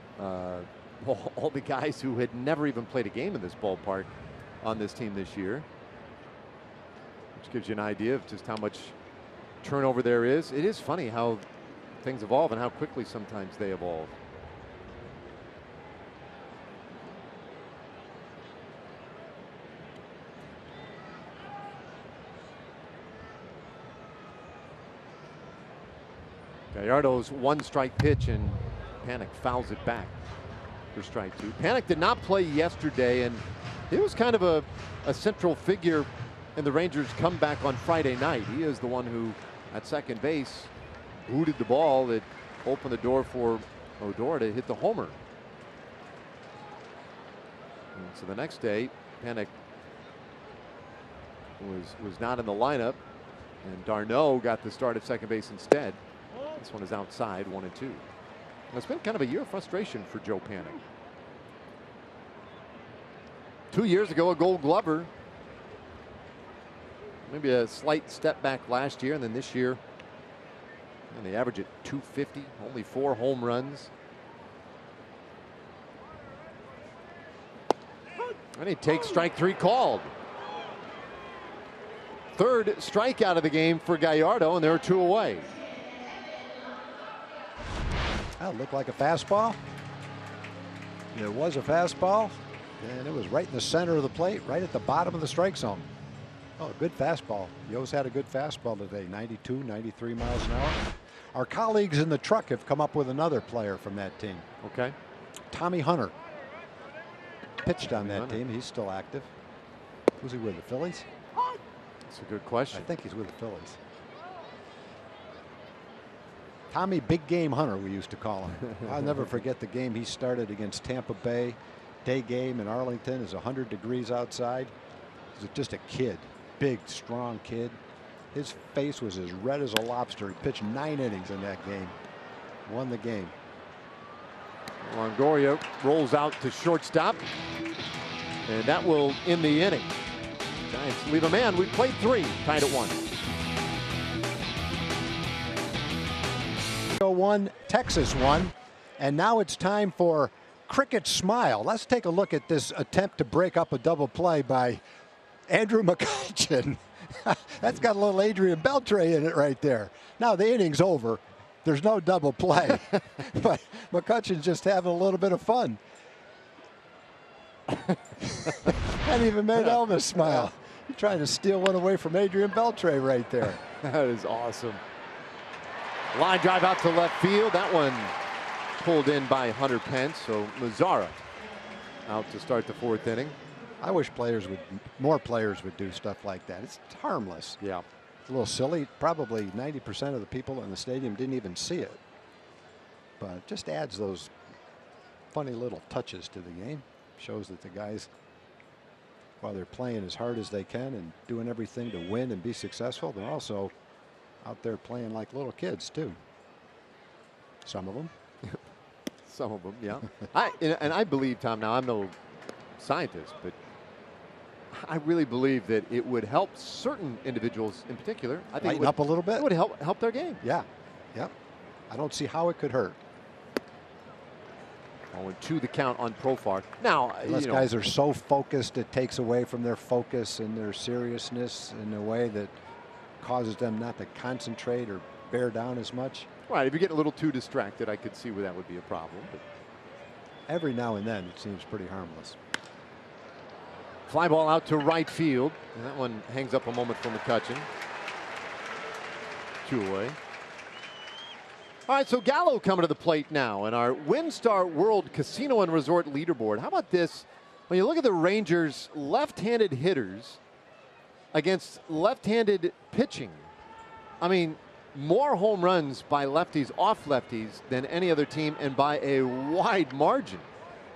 All the guys who had never even played a game in this ballpark on this team this year, which gives you an idea of just how much turnover there is. It is funny how things evolve and how quickly sometimes they evolve. Gallardo's 1-strike pitch, and Panik fouls it back for strike 2. Panik did not play yesterday, and he was kind of a central figure And the Rangers come back on Friday night. He is the one who, at second base, booted the ball that opened the door for Odor to hit the homer. And so the next day, Panik was not in the lineup, and Darno got the start at second base instead. This one is outside, 1-2. It's been kind of a year of frustration for Joe Panik. 2 years ago, a Gold Glover. Maybe a slight step back last year, and then this year, and they average at 250, only 4 home runs. And he takes strike 3 called. Third strikeout of the game for Gallardo, and there are 2 away. That looked like a fastball. It was a fastball, and it was right in the center of the plate, right at the bottom of the strike zone. Oh, good fastball. Yo's had a good fastball today, 92, 93 miles an hour. Our colleagues in the truck have come up with another player from that team. Okay. Tommy Hunter pitched on that team. He's still active. Who's he with, the Phillies? That's a good question. I think he's with the Phillies. Tommy Big Game Hunter, we used to call him. I'll never forget the game he started against Tampa Bay. Day game in Arlington. It's 100 degrees outside. He was just a kid. Big, strong kid. His face was as red as a lobster. He pitched 9 innings in that game. Won the game. Longoria rolls out to shortstop, and that will end the inning. Giants leave a man. We played 3, tied at 1. 1, Texas 1, and now it's time for Cricket Smile. Let's take a look at this attempt to break up a double play by Andrew McCutchen. That's got a little Adrian Beltre in it right there. Now the inning's over. There's no double play, but McCutchen's just having a little bit of fun. That even made Elvis smile. You're trying to steal one away from Adrian Beltre right there. That is awesome. Line drive out to left field. That one pulled in by Hunter Pence. So Mazzara out to start the 4th inning. I wish more players would do stuff like that. It's harmless. Yeah. It's a little silly. Probably 90% of the people in the stadium didn't even see it. But it just adds those funny little touches to the game. Shows that the guys, while they're playing as hard as they can and doing everything to win and be successful, they're also out there playing like little kids too. Some of them. Some of them, yeah. I believe, Tom, now I'm no scientist, but I really believe that it would help certain individuals in particular. I think lighten up a little bit. It would help their game. Yeah. Yep. I don't see how it could hurt. 0-2 the count on Profar. Now, unless guys are so focused, it takes away from their focus and their seriousness in a way that causes them not to concentrate or bear down as much. Right. If you get a little too distracted, I could see where that would be a problem. But every now and then, it seems pretty harmless. Fly ball out to right field. And that one hangs up a moment for McCutchen. 2 away. All right, so Gallo coming to the plate now, and our WinStar World Casino and Resort leaderboard. How about this? When you look at the Rangers' left-handed hitters against left-handed pitching, I mean, more home runs by lefties off lefties than any other team, and by a wide margin.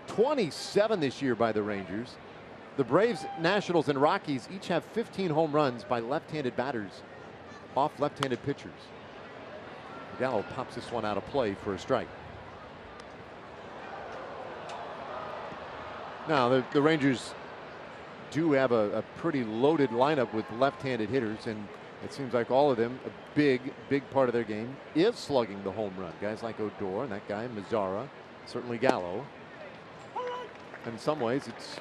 27 this year by the Rangers. The Braves, Nationals, and Rockies each have 15 home runs by left-handed batters off left-handed pitchers. Gallo pops this one out of play for a strike. Now, the Rangers do have a pretty loaded lineup with left-handed hitters, and it seems like all of them, a big part of their game is slugging the home run. Guys like Odor and that guy, Mazzara, certainly Gallo. And in some ways, it's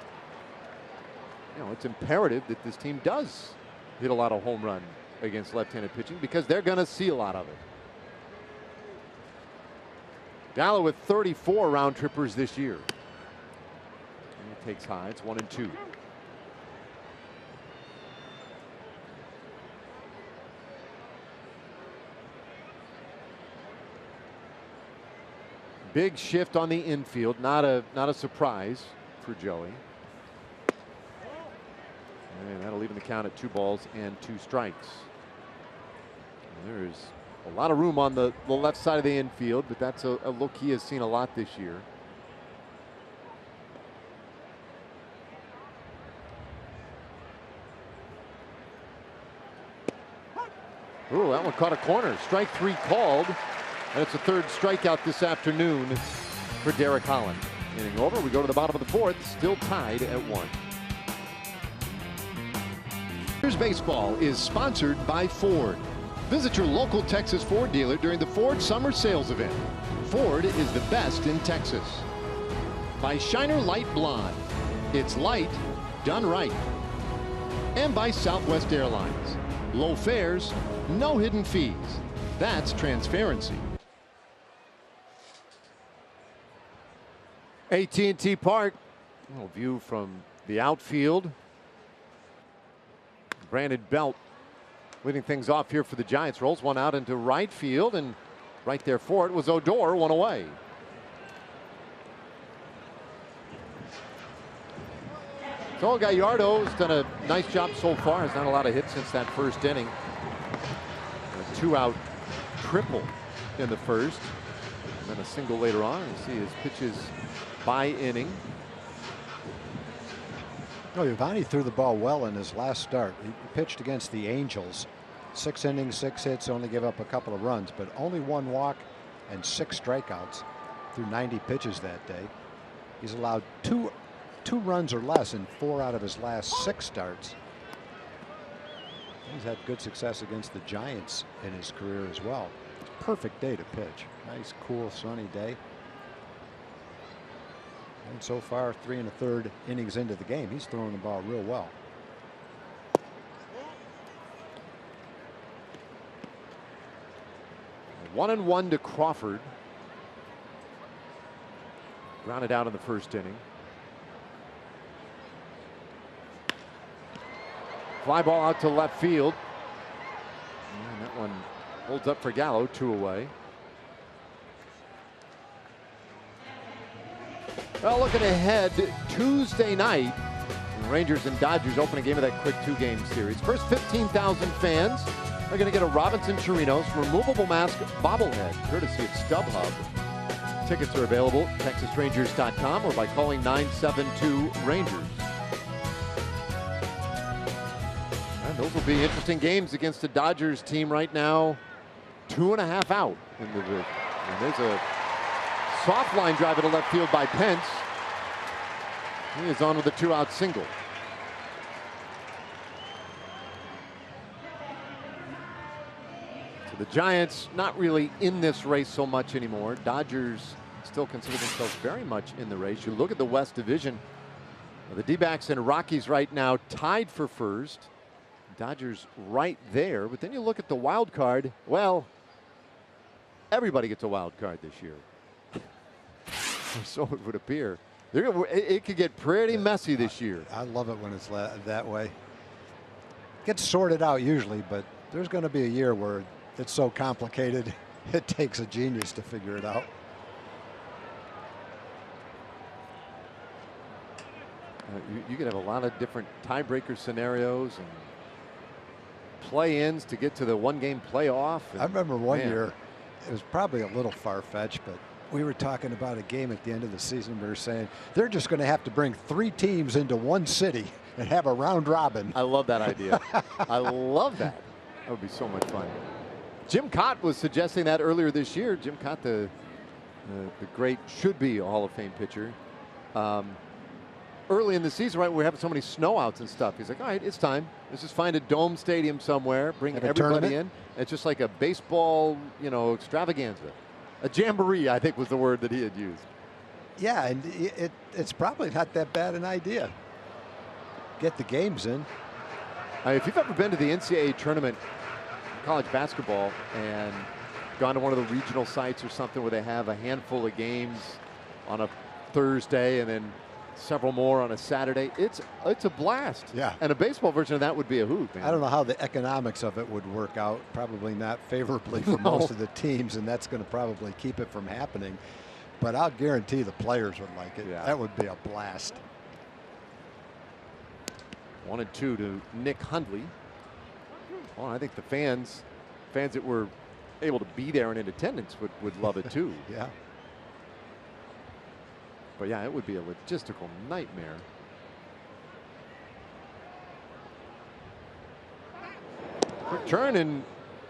imperative that this team does hit a lot of home run against left-handed pitching because they're going to see a lot of it. Gallo with 34 round trippers this year. And he takes high. It's 1-2. Big shift on the infield. Not a surprise for Joey. And that'll leave leaving the count at 2 balls and 2 strikes. And there's a lot of room on the left side of the infield, but that's a look he has seen a lot this year. Ooh, that one caught a corner. Strike 3 called, and it's the 3rd strikeout this afternoon for Derek Holland. Inning over, we go to the bottom of the 4th, still tied at 1. Here's Baseball is sponsored by Ford. Visit your local Texas Ford dealer during the Ford Summer Sales Event. Ford is the best in Texas. By Shiner Light Blonde. It's light, done right. And by Southwest Airlines. Low fares, no hidden fees. That's transparency. AT&T Park. A little view from the outfield. Brandon Belt leading things off here for the Giants. Rolls one out into right field, and right there for it was Odor, one away. So Gallardo's done a nice job so far. Has not a lot of hits since that first inning. A 2-out triple in the first, and then a single later on. You see his pitches by inning. Oh, Giovanni threw the ball well in his last start. He pitched against the Angels. 6 innings, 6 hits, only gave up a couple of runs, but only 1 walk and 6 strikeouts through 90 pitches that day. He's allowed two runs or less in 4 out of his last 6 starts. He's had good success against the Giants in his career as well. Perfect day to pitch. Nice, cool, sunny day. And so far, 3 1/3 innings into the game, he's throwing the ball real well. One and one to Crawford. Grounded out in the first inning. Fly ball out to left field. And that one holds up for Gallo, 2 away. Well, looking ahead, Tuesday night, Rangers and Dodgers open a game of that quick 2-game series. First 15,000 fans are going to get a Robinson Chirinos removable mask bobblehead, courtesy of StubHub. Tickets are available at TexasRangers.com or by calling 972-RANGERS. And those will be interesting games against the Dodgers team right now. 2.5 out in the division. And there's a soft line drive into left field by Pence. He is on with a 2-out single. So the Giants not really in this race so much anymore. Dodgers still consider themselves very much in the race. You look at the West Division. The D-backs and Rockies right now tied for first. Dodgers right there. But then you look at the wild card. Well, everybody gets a wild card this year. So it would appear. It could get pretty messy this year. I love it when it's that way. Gets sorted out usually, but there's going to be a year where it's so complicated it takes a genius to figure it out. You could have a lot of different tiebreaker scenarios and play-ins to get to the 1-game playoff. I remember one year, it was probably a little far-fetched, but we were talking about a game at the end of the season. We were saying they're just going to have to bring 3 teams into one city and have a round robin. I love that idea. I love that. That would be so much fun. Jim Cott was suggesting that earlier this year. Jim Cott, the great should-be Hall of Fame pitcher. Early in the season, right, we're having so many snowouts and stuff. He's like, all right, it's time. Let's just find a dome stadium somewhere, bring everybody in. It's just like a baseball, extravaganza. A jamboree, I think, was the word that he had used. Yeah, and it's probably not that bad an idea. Get the games in. If you've ever been to the NCAA tournament, college basketball, and gone to one of the regional sites or something where they have a handful of games on a Thursday and then several more on a Saturday, it's a blast. Yeah. And a baseball version of that would be a hoot, man. I don't know how the economics of it would work out. Probably not favorably for most of the teams, and that's going to probably keep it from happening. But I'll guarantee the players would like it. Yeah. That would be a blast. 1-2 to Nick Hundley. Well, I think the fans that were able to be there and in attendance would love it too. Yeah. But yeah, it would be a logistical nightmare. Quick turn and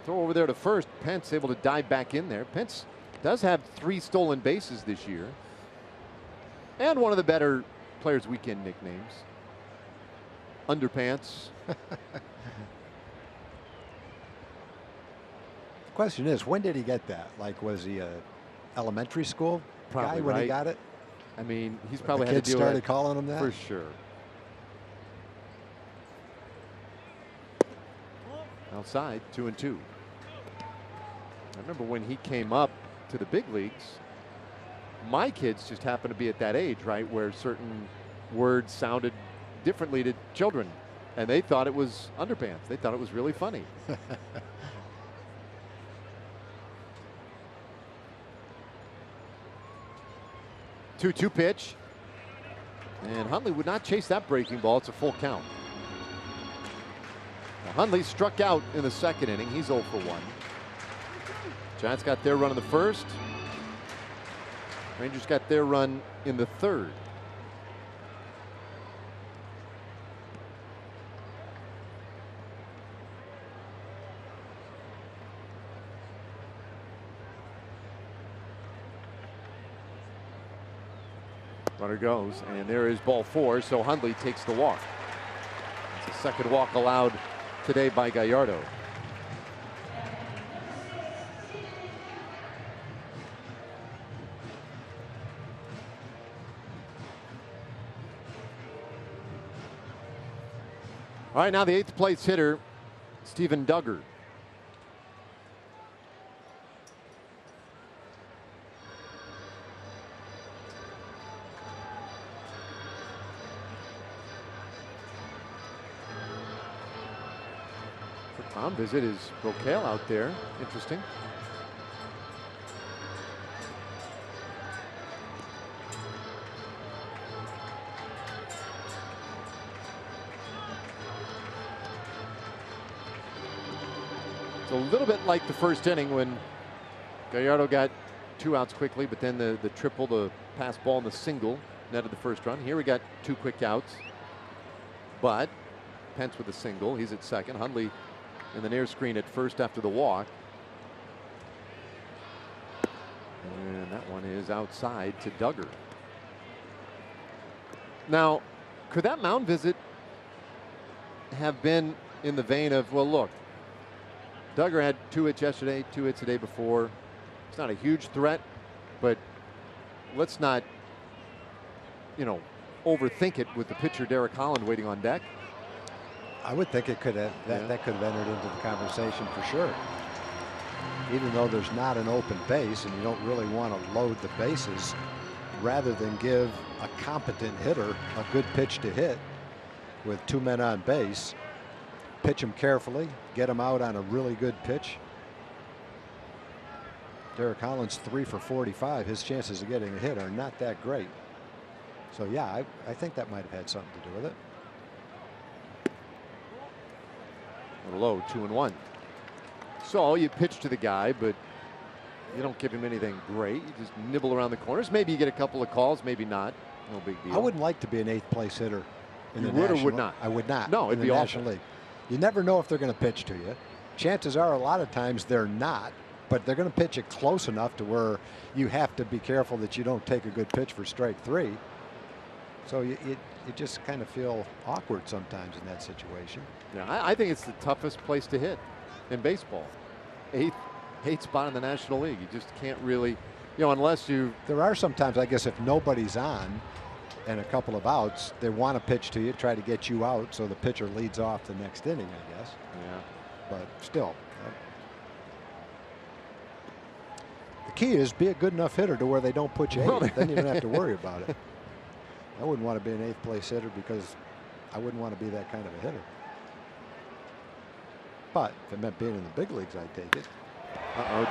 throw over there to first. Pence able to dive back in there. Pence does have 3 stolen bases this year. And one of the better Players Weekend nicknames. Underpants. The question is, when did he get that? Like, was he a elementary school Probably, guy when right? he got it? I mean, he's probably The had kids to deal started with that calling him that? for sure. Outside, 2-2. I remember when he came up to the big leagues, my kids just happened to be at that age, right, where certain words sounded differently to children, and they thought it was underpants. They thought it was really funny. 2-2 pitch. And Hundley would not chase that breaking ball. It's a full count. Now, Hundley struck out in the second inning. He's 0 for 1. Giants got their run in the first. Rangers got their run in the third. Runner goes, and there is ball 4, so Hundley takes the walk. It's the second walk allowed today by Gallardo. All right, now the 8th place hitter, Steven Duggar. On visit is Brocail out there. Interesting. It's a little bit like the first inning when Gallardo got 2 outs quickly, but then the triple, the pass ball, and the single netted the first run. Here we got 2 quick outs, but Pence with a single. He's at second. Hundley in the near screen at first after the walk. And that one is outside to Duggar. Now, could that mound visit have been in the vein of, well, look, Duggar had 2 hits yesterday, 2 hits the day before. It's not a huge threat, but let's not, overthink it with the pitcher Derek Holland waiting on deck. I would think it could have that could have entered into the conversation for sure. Even though there's not an open base and you don't really want to load the bases, rather than give a competent hitter a good pitch to hit with 2 men on base, pitch him carefully, get him out on a really good pitch. Derek Holland's 3 for 45. His chances of getting a hit are not that great. So yeah, I think that might have had something to do with it. Low, 2-1. So you pitch to the guy, but you don't give him anything great. You just nibble around the corners. Maybe you get a couple of calls, maybe not. No big deal. I wouldn't like to be an 8th place hitter in the You would National. or would not? I would not. No, it'd in be the awful. National League. You never know if they're going to pitch to you. Chances are a lot of times they're not, but they're going to pitch it close enough to where you have to be careful that you don't take a good pitch for strike 3. So you just kind of feel awkward sometimes in that situation. Yeah, I think it's the toughest place to hit in baseball. 8th spot in the National League. You just can't really, unless you. There are sometimes, I guess, if nobody's on and a couple of outs, they want to pitch to you, try to get you out so the pitcher leads off the next inning, I guess. Yeah. But still. The key is be a good enough hitter to where they don't put you 8th. Then you don't have to worry about it. I wouldn't want to be an 8th place hitter because I wouldn't want to be that kind of a hitter. But if it meant being in the big leagues, I'd take it.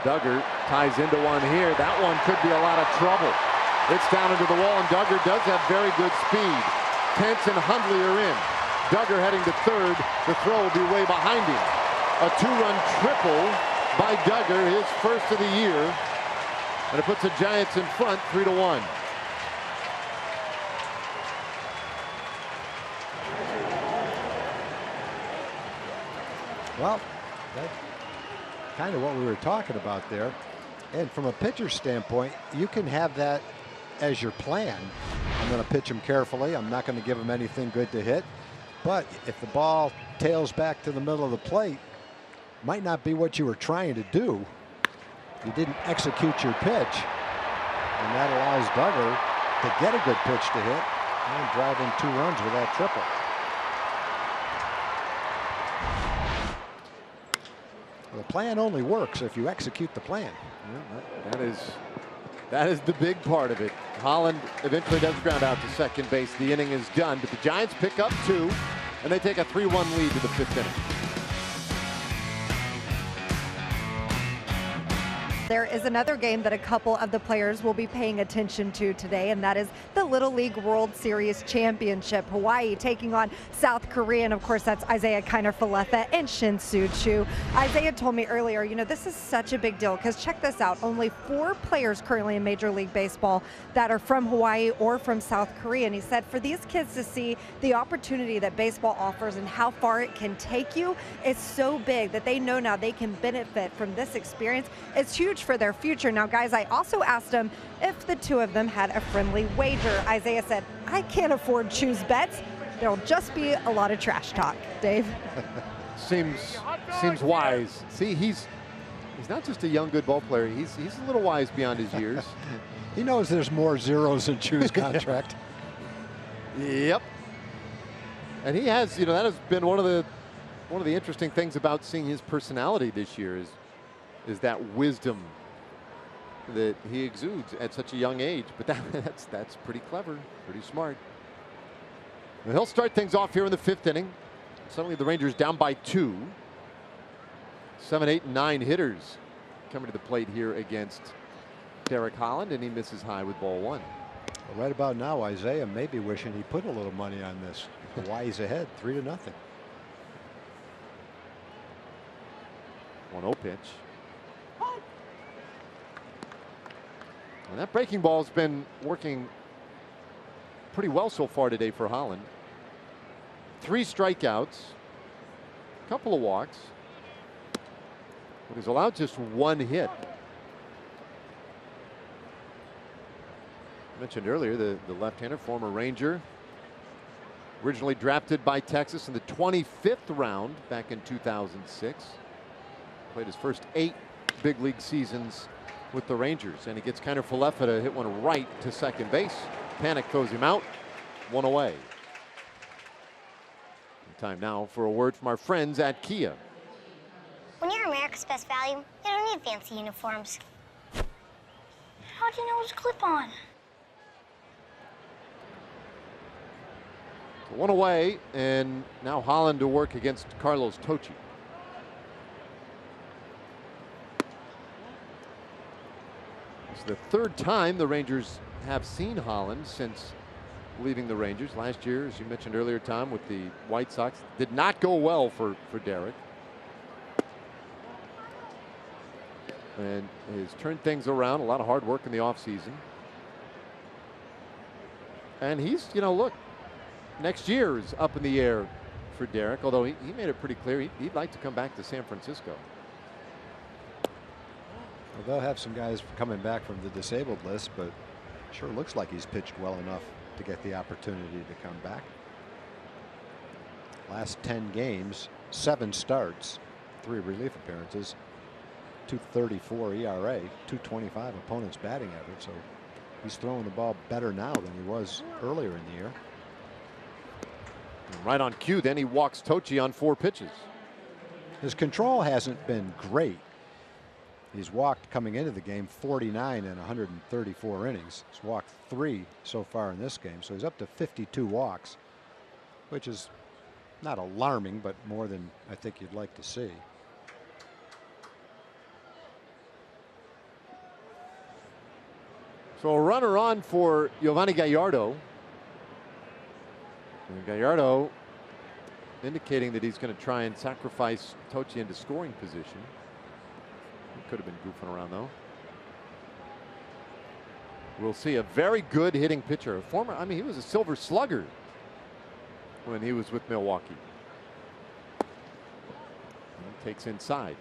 Duggar ties into one here. That one could be a lot of trouble. It's down into the wall, and Duggar does have very good speed. Pence and Hundley are in. Duggar heading to third. The throw will be way behind him. A 2-run triple by Duggar, his first of the year. And it puts the Giants in front 3-1. Well, that's kind of what we were talking about there. And from a pitcher's standpoint, you can have that as your plan. I'm going to pitch him carefully. I'm not going to give him anything good to hit. But if the ball tails back to the middle of the plate, might not be what you were trying to do. You didn't execute your pitch. And that allows Duggar to get a good pitch to hit and drive in 2 runs with that triple. The plan only works if you execute the plan. Yeah, that is the big part of it. Holland eventually does ground out to second base. The inning is done, but the Giants pick up 2, and they take a 3-1 lead to the 5th inning. There is another game that a couple of the players will be paying attention to today, and that is the Little League World Series Championship. Hawaii taking on South Korea, and of course that's Isaiah Kiner-Falefa and Shin-Soo Choo. Isaiah told me earlier, you know, this is such a big deal because check this out, only 4 players currently in Major League Baseball that are from Hawaii or from South Korea, and he said for these kids to see the opportunity that baseball offers and how far it can take you is so big that they know now they can benefit from this experience. It's huge for their future. Now, guys, I also asked them if the 2 of them had a friendly wager. Isaiah said, I can't afford Choo's bets. There'll just be a lot of trash talk. Dave? Seems wise. See, he's not just a young, good ball player. He's a little wise beyond his years. He knows there's more zeros in Choo's contract. Yep. And he has, you know, that has been one of the interesting things about seeing his personality this year is that wisdom that he exudes at such a young age. But that's pretty clever, pretty smart. And he'll start things off here in the 5th inning. Suddenly the Rangers down by 2. 7, 8, and 9 hitters coming to the plate here against Derek Holland, and he misses high with ball 1. Well, right about now, Isaiah may be wishing he put a little money on this. Hawaii's ahead, 3-0. 1-0 pitch. And that breaking ball has been working pretty well so far today for Holland. 3 strikeouts, a couple of walks, but he's allowed just 1 hit. I mentioned earlier the left-hander, former Ranger, originally drafted by Texas in the 25th round back in 2006. Played his first 8 big league seasons with the Rangers, and he gets Kiner-Falefa to hit one right to second base. Panic throws him out, 1 away. Time now for a word from our friends at Kia. When you're America's Best Value, you don't need fancy uniforms. How'd you know it was clip-on? 1 away, and now Holland to work against Carlos Tocci. It's the 3rd time the Rangers have seen Holland since leaving the Rangers. Last year, as you mentioned earlier, Tom, with the White Sox, did not go well for Derek. And has turned things around, a lot of hard work in the offseason. And he's, you know, look, next year is up in the air for Derek, although he made it pretty clear he'd like to come back to San Francisco. Well, they'll have some guys coming back from the disabled list, but sure looks like he's pitched well enough to get the opportunity to come back. Last 10 games, 7 starts, 3 relief appearances, 2.34 ERA, 2.25 opponent's batting average. So he's throwing the ball better now than he was earlier in the year. And right on cue, then he walks Tocci on 4 pitches. His control hasn't been great. He's walked coming into the game 49 in 134 innings. He's walked 3 so far in this game, so he's up to 52 walks, which is not alarming, but more than I think you'd like to see. So a runner on for Giovanni Gallardo. And Gallardo indicating that he's going to try and sacrifice Tochi into scoring position. He could have been goofing around, though. We'll see. A very good hitting pitcher. I mean, he was a silver slugger when he was with Milwaukee. And takes inside.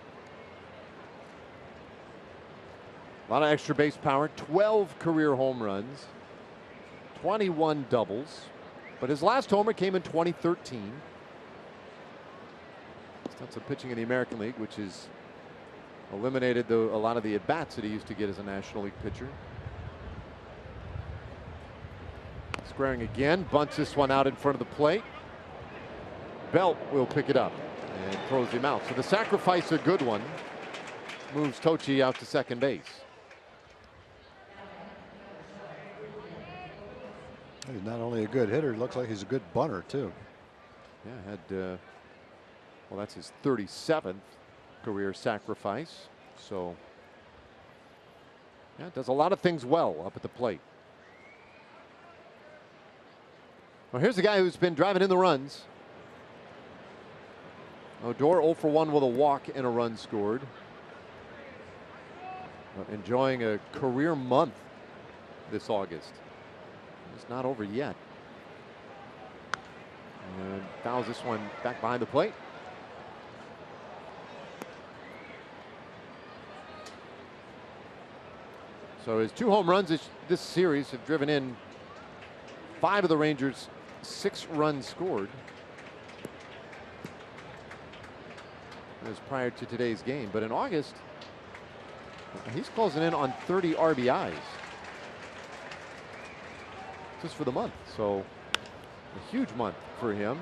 A lot of extra base power. 12 career home runs. 21 doubles. But his last homer came in 2013. He's done some pitching in the American League, which has eliminated a lot of the at-bats that he used to get as a National League pitcher. Squaring again, bunts this one out in front of the plate. Belt will pick it up and throws him out. So the sacrifice, a good one, moves Tochi out to second base. He's not only a good hitter, looks like he's a good bunter too. Yeah, had well, that's his 37th career sacrifice. So yeah, does a lot of things well up at the plate. Well, here's a guy who's been driving in the runs. Odor 0 for 1 with a walk and a run scored. Enjoying a career month this August. It's not over yet. And fouls this one back behind the plate. So his 2 home runs this series have driven in 5 of the Rangers' 6 runs scored. That was prior to today's game. But in August, he's closing in on 30 RBIs. Just for the month. So a huge month for him.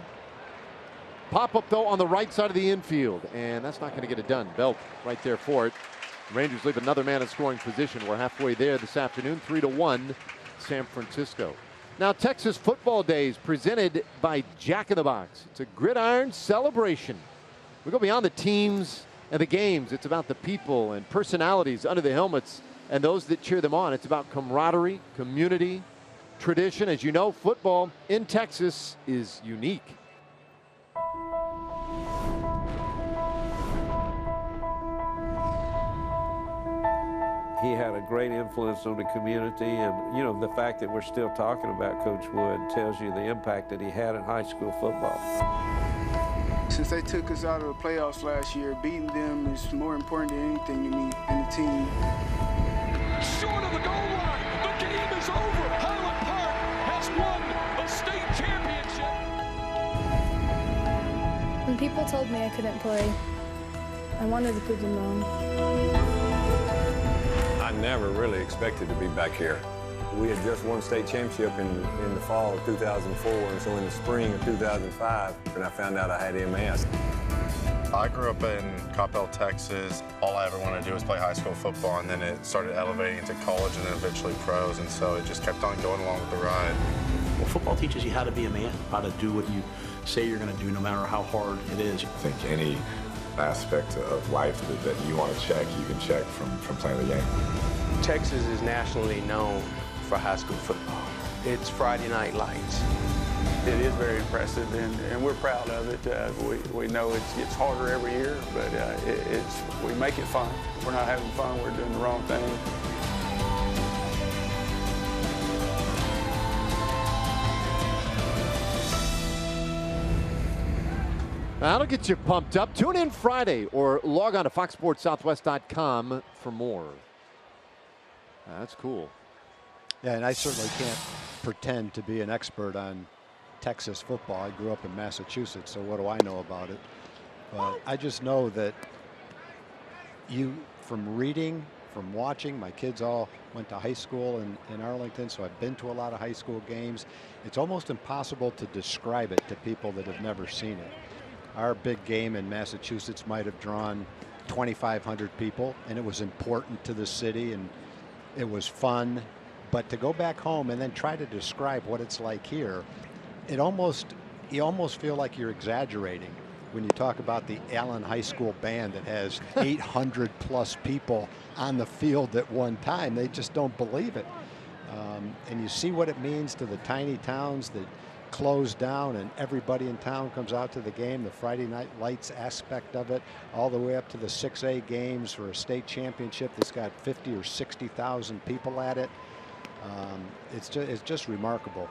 Pop up though on the right side of the infield, and that's not going to get it done. Belt right there for it. Rangers leave another man in scoring position. We're halfway there this afternoon. 3-1 San Francisco. Now, Texas Football Days presented by Jack in the Box. It's a gridiron celebration. We go beyond the teams and the games. It's about the people and personalities under the helmets and those that cheer them on. It's about camaraderie, community, tradition. As you know, football in Texas is unique. He had a great influence on the community, and you know, the fact that we're still talking about Coach Wood tells you the impact that he had in high school football. Since they took us out of the playoffs last year, beating them is more important than anything to me and the team. Short of the goal line, the game is over. Highland Park has won the state championship. When people told me I couldn't play, I wanted to prove them wrong. I never really expected to be back here. We had just won state championship in the fall of 2004, and so in the spring of 2005, when I found out I had MS. I grew up in Coppell, Texas. All I ever wanted to do was play high school football, and then it started elevating into college and then eventually pros, and so it just kept on going along with the ride. Well, football teaches you how to be a man, how to do what you say you're going to do no matter how hard it is. I think any aspect of life that you want to check, you can check from playing the game. Texas is nationally known for high school football. It's Friday Night Lights. It is very impressive, and we're proud of it. We know it gets harder every year, but we make it fun. If we're not having fun, we're doing the wrong thing. That'll get you pumped up. Tune in Friday or log on to foxsportssouthwest.com for more. That's cool. Yeah, and I certainly can't pretend to be an expert on Texas football. I grew up in Massachusetts, so what do I know about it? But I just know that from reading, from watching, my kids all went to high school in Arlington, so I've been to a lot of high school games. It's almost impossible to describe it to people that have never seen it. Our big game in Massachusetts might have drawn 2,500 people, and it was important to the city, and it was fun. But to go back home and then try to describe what it's like here, you almost feel like you're exaggerating when you talk about the Allen High School band that has 800 plus people on the field at one time. They just don't believe it. And you see what it means to the tiny towns that closed down and everybody in town comes out to the game. The Friday night lights aspect of it, all the way up to the 6A games for a state championship that's got 50 or 60,000 people at it. It's just remarkable.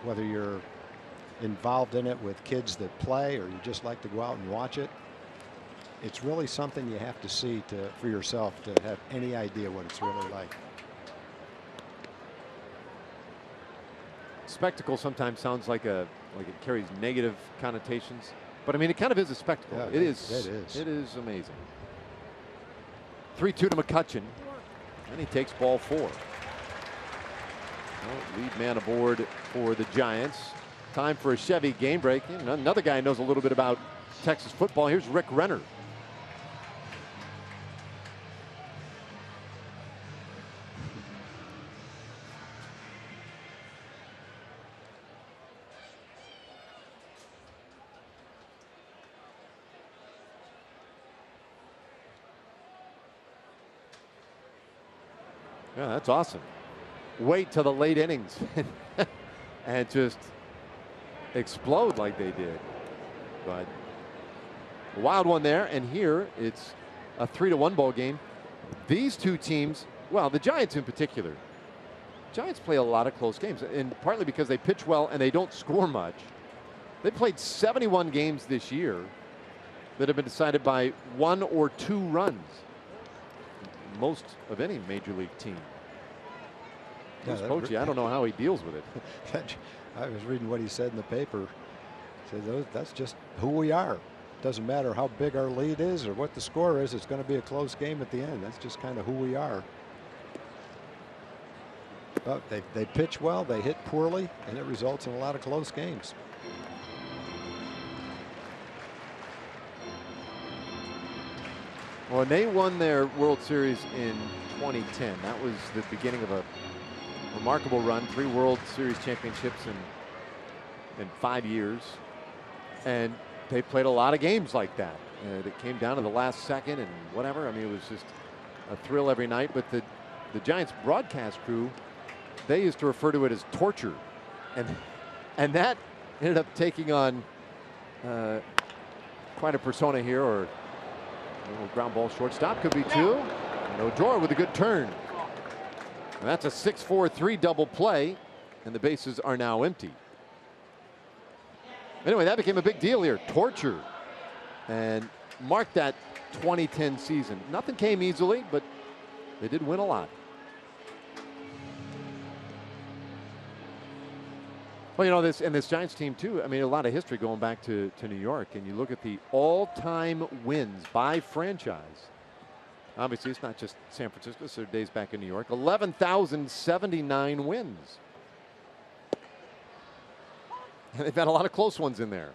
Whether you're involved in it with kids that play or you just like to go out and watch it, it's really something you have to see for yourself to have any idea what it's really like. Spectacle sometimes sounds like it carries negative connotations, but I mean it kind of is a spectacle. Yeah, it is. It is amazing. 3-2 to McCutcheon, and he takes ball 4. Well, lead man aboard for the Giants. Time for a Chevy game break. And another guy who knows a little bit about Texas football. Here's Rick Renner. Yeah, that's awesome. Wait till the late innings and just explode like they did. But a wild one there, and here it's a 3-1 ball game. These two teams, well, the Giants in particular, Giants play a lot of close games, and partly because they pitch well and they don't score much. They played 71 games this year that have been decided by 1 or 2 runs. Most of any major league team. Yeah, Pochi, I don't know how he deals with it. I was reading what he said in the paper. He said that's just who we are. Doesn't matter how big our lead is or what the score is. It's going to be a close game at the end. That's just kind of who we are. But they pitch well, they hit poorly, and it results in a lot of close games. Well, they won their World Series in 2010. That was the beginning of a remarkable run. 3 World Series championships in 5 years. And they played a lot of games like that. That came down to the last second and whatever. I mean, it was just a thrill every night. But the Giants broadcast crew, they used to refer to it as torture. And that ended up taking on quite a persona here, or ground ball shortstop, could be 2. And Odor with a good turn. And that's a 6-4-3 double play, and the bases are now empty. Anyway, that became a big deal here. Torture. And marked that 2010 season. Nothing came easily, but they did win a lot. Well, you know, this Giants team too, I mean, a lot of history going back to New York, and you look at the all-time wins by franchise. Obviously, it's not just San Francisco, it's their days back in New York. 11,079 wins. And they've had a lot of close ones in there.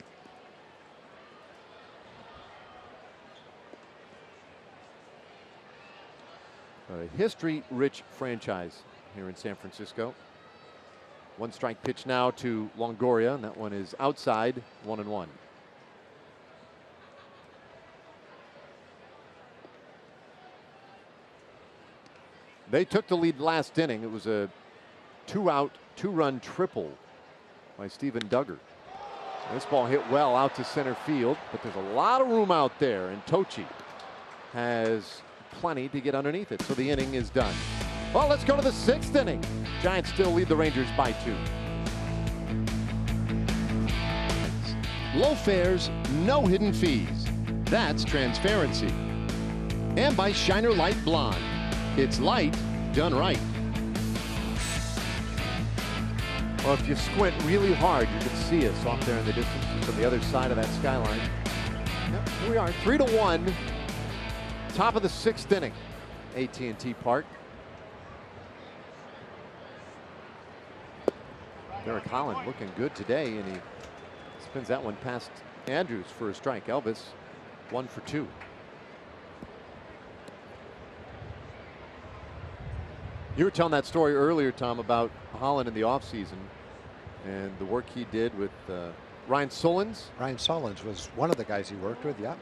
A history-rich franchise here in San Francisco. 1 strike pitch now to Longoria, and that one is outside, 1-1. They took the lead last inning. It was a 2-out, 2-run triple by Steven Duggar. This ball hit well out to center field, but there's a lot of room out there, and Tochi has plenty to get underneath it, so the inning is done. Well, let's go to the 6th inning. Giants still lead the Rangers by 2. Low fares, no hidden fees. That's transparency. And by Shiner Light Blonde. It's light done right. Well, if you squint really hard, you can see us off there in the distance from the other side of that skyline. Yep, here we are, 3-1. Top of the 6th inning. AT&T Park. Derek Holland looking good today, and he spins that one past Andrews for a strike. Elvis 1 for 2. You were telling that story earlier, Tom, about Holland in the offseason and the work he did with Ryan Sullins. Ryan Sullins was one of the guys he worked with. Yeah.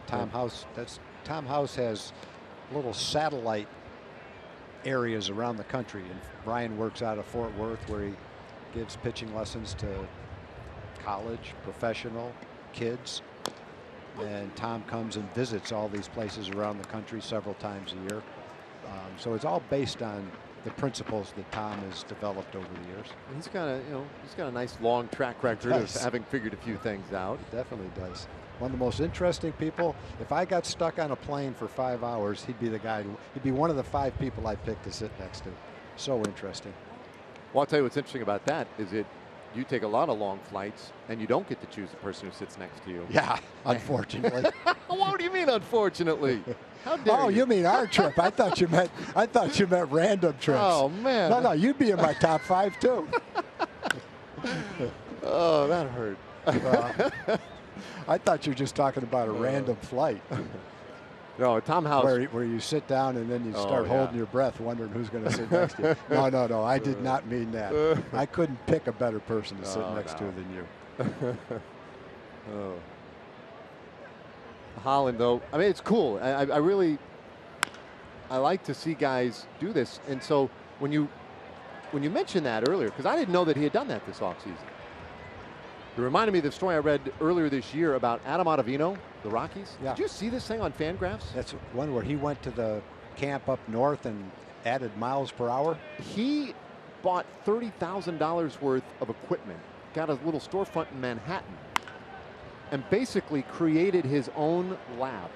Tom House. Tom House has little satellite areas around the country, and Ryan works out of Fort Worth, where he gives pitching lessons to college, professional, kids. And Tom comes and visits all these places around the country several times a year. So it's all based on the principles that Tom has developed over the years. He's got a nice long track record of having figured a few things out. He definitely does. One of the most interesting people. If I got stuck on a plane for 5 hours, he'd be the guy. He'd be one of the 5 people I picked to sit next to. So interesting. Well, I'll tell you what's interesting about that is you take a lot of long flights and you don't get to choose the person who sits next to you. Yeah, unfortunately. What do you mean, unfortunately? How dare you mean our trip? I thought you meant random trips. Oh man. No, you'd be in my top 5 too. Oh, that hurt. I thought you were just talking about a random flight. No, Tom House. Where you sit down and then you start holding your breath, wondering who's going to sit next to you. No, I did not mean that. I couldn't pick a better person to sit next to than you. Oh. Holland, though, I mean, it's cool. I really like to see guys do this. And so when you mentioned that earlier, because I didn't know that he had done that this offseason. It reminded me of the story I read earlier this year about Adam Ottavino, the Rockies. Yeah. Did you see this thing on Fangraphs? That's one where he went to the camp up north and added miles per hour. He bought $30,000 worth of equipment, got a little storefront in Manhattan, and basically created his own lab.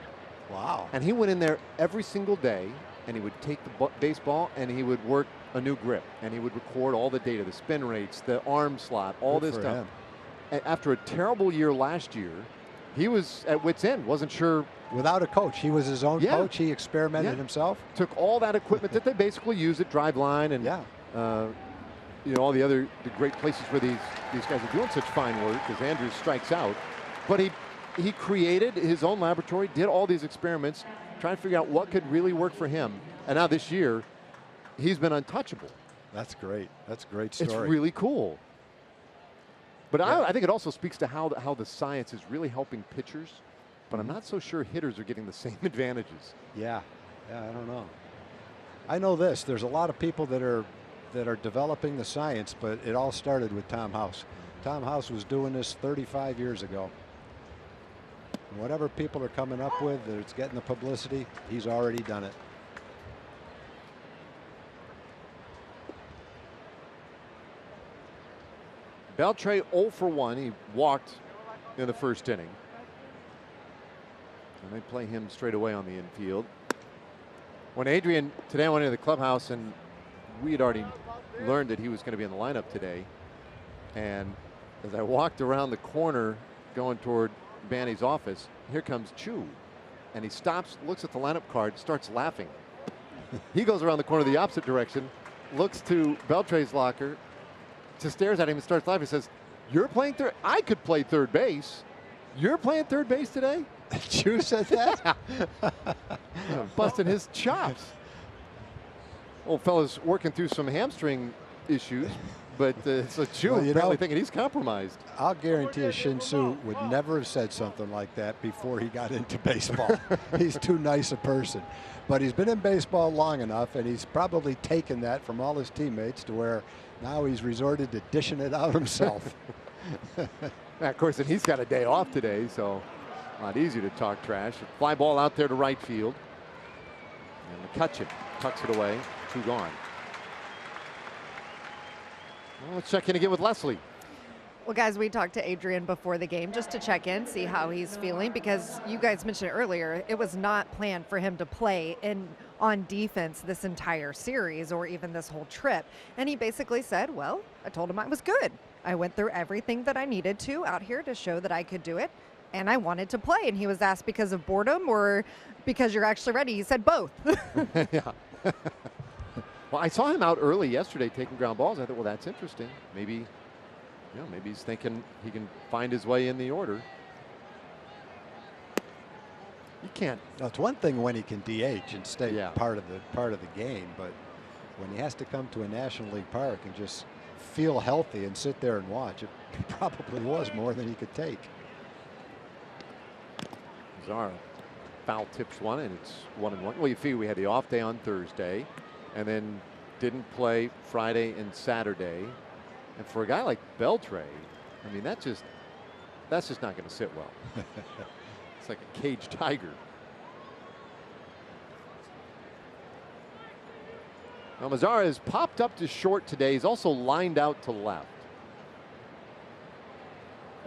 Wow. And he went in there every single day, and he would take the baseball and he would work a new grip, and he would record all the data, the spin rates, the arm slot, all this stuff. After a terrible year last year, he was at wit's end, wasn't sure. Without a coach. He was his own coach. He experimented himself. Took all that equipment that they basically use at Driveline and all the great places where these guys are doing such fine work as Andrews strikes out. But he created his own laboratory, did all these experiments, trying to figure out what could really work for him. And now this year, he's been untouchable. That's great. That's a great story. It's really cool. But I think it also speaks to how the science is really helping pitchers, but I'm not so sure hitters are getting the same advantages. Yeah, I don't know. I know this. There's a lot of people that are developing the science, but it all started with Tom House. Tom House was doing this 35 years ago. And whatever people are coming up with, that it's getting the publicity, he's already done it. Beltre 0 for 1. He walked in the first inning. And they play him straight away on the infield. When Adrian today went into the clubhouse, and we had already learned that he was going to be in the lineup today. And as I walked around the corner going toward Banny's office, here comes Chu. And he stops, looks at the lineup card, starts laughing. He goes around the corner the opposite direction, looks to Beltre's locker, just stares at him and starts laughing. He says, "You're playing third? I could play third base. You're playing third base today?" Chu said that? Busting his chops. Old fella's working through some hamstring issues, but so Chu apparently thinking he's compromised. I'll guarantee you Shin-Soo would never have said something like that before he got into baseball. He's too nice a person. But he's been in baseball long enough, and he's probably taken that from all his teammates to where now he's resorted to dishing it out himself. Of course, and he's got a day off today, so a lot easier to talk trash. Fly ball out there to right field. And McCutcheon tucks it away. 2 gone. Well, let's check in again with Leslie. Well, guys, we talked to Adrian before the game just to check in, see how he's feeling, because you guys mentioned earlier, it was not planned for him to play on defense this entire series or even this whole trip. And he basically said, well, I told him I was good. I went through everything that I needed to out here to show that I could do it, and I wanted to play. And he was asked because of boredom or because you're actually ready. He said both. Yeah. Well, I saw him out early yesterday taking ground balls. I thought, well, that's interesting. Maybe he's thinking he can find his way in the order. You can't. Now, it's one thing when he can DH and stay part of the game, but when he has to come to a National League park and just feel healthy and sit there and watch, it probably was more than he could take. Zara foul tips one, and it's 1-1. Well, you figure we had the off day on Thursday, and then didn't play Friday and Saturday. And for a guy like Beltre, I mean, that's just not going to sit well. It's like a caged tiger. Now Mazara has popped up to short today. He's also lined out to left.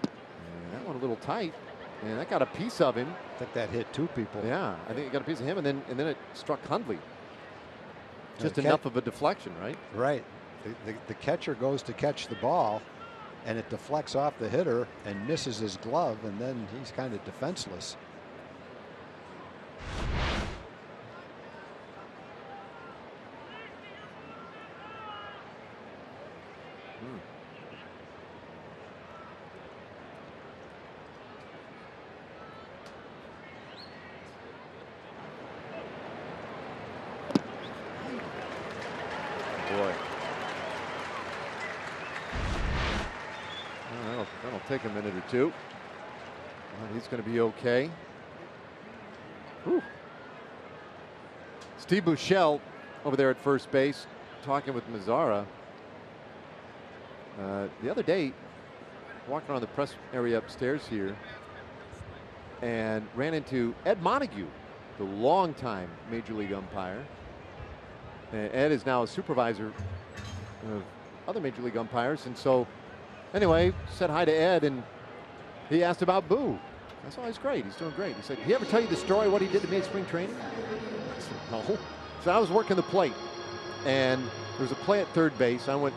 And that one a little tight. And that got a piece of him. I think that hit 2 people. Yeah, I think it got a piece of him, and then it struck Hundley. Just enough of a deflection, right? Right. The catcher goes to catch the ball, and it deflects off the hitter and misses his glove, and then he's kind of defenseless. Boy. That'll take a minute or two. He's going to be okay. Whew. Steve Buechele over there at first base talking with Mazara. The other day, walking around the press area upstairs here, and ran into Ed Montague, the longtime Major League umpire. And Ed is now a supervisor of other Major League umpires. And so, anyway, said hi to Ed, and he asked about Boo. I said, oh, he's great. He's doing great. He said, did he ever tell you the story what he did to me at spring training? I said, no. So I was working the plate, and there was a play at third base. I went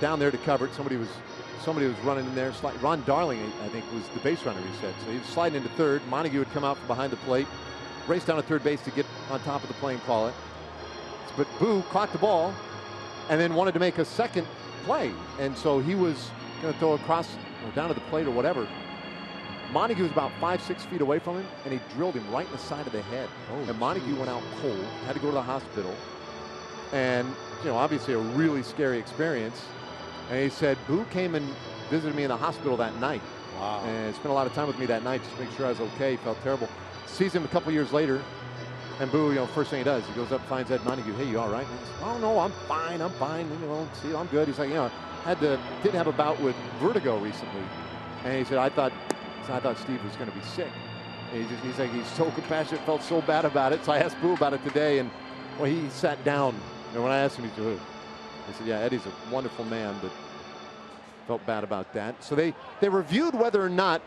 down there to cover it. Somebody was running in there. Ron Darling, I think, was the base runner, he said. So he was sliding into third. Montague would come out from behind the plate, race down to third base to get on top of the play and call it. But Boo caught the ball and then wanted to make a second play. And so he was going to throw across or down to the plate or whatever. Montague was about 5-6 feet away from him, and he drilled him right in the side of the head. And Montague went out cold, had to go to the hospital. And, obviously a really scary experience. And he said, Boo came and visited me in the hospital that night. Wow. And spent a lot of time with me that night just to make sure I was okay. He felt terrible. Sees him a couple years later. And Boo, first thing he does, he goes up, finds Ed Montague. Hey, you all right? And he says, oh, no, I'm fine. See, I'm good. He's like, did have a bout with vertigo recently. And he said, I thought Steve was going to be sick. And he's like, he's so compassionate, felt so bad about it. So I asked Boo about it today, and he sat down. And when I asked him, he said, who? I said, yeah, Eddie's a wonderful man, but felt bad about that. So they reviewed whether or not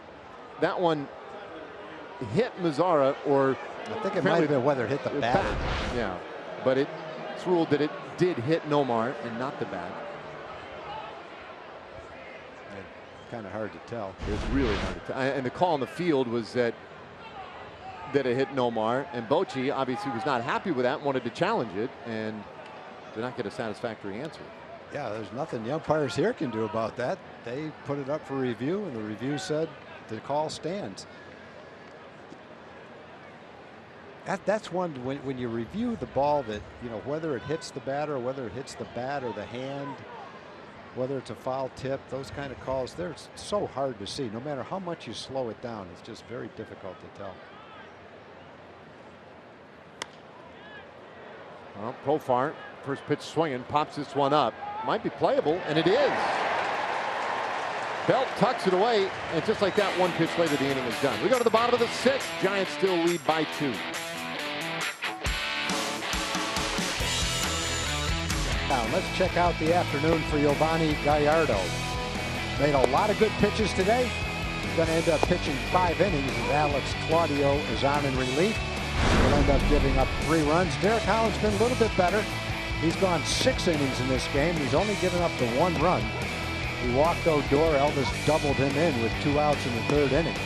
that one hit Mazara, or I think it might have been whether it hit the bat. Yeah, but it's ruled that it did hit Nomar and not the bat. Kind of hard to tell. It's really hard to tell. And the call on the field was that it hit Nomar, and Bochy obviously was not happy with that and wanted to challenge it, and did not get a satisfactory answer. Yeah, there's nothing the umpires here can do about that. They put it up for review, and the review said the call stands. That's one when you review the ball that, whether it hits the batter, whether it hits the bat or the hand, whether it's a foul tip, those kind of calls, they're so hard to see. No matter how much you slow it down, it's just very difficult to tell. Well, Profar, first pitch swinging, pops this one up. Might be playable, and it is. Belt tucks it away, and just like that, one pitch later, the inning is done. We go to the bottom of the sixth. Giants still lead by 2. Now let's check out the afternoon for Giovanni Gallardo. Made a lot of good pitches today. He's going to end up pitching 5 innings as Alex Claudio is on in relief. He'll end up giving up 3 runs. Derek Holland's been a little bit better. He's gone 6 innings in this game. He's only given up the 1 run. He walked Odor. Elvis doubled him in with 2 outs in the 3rd inning.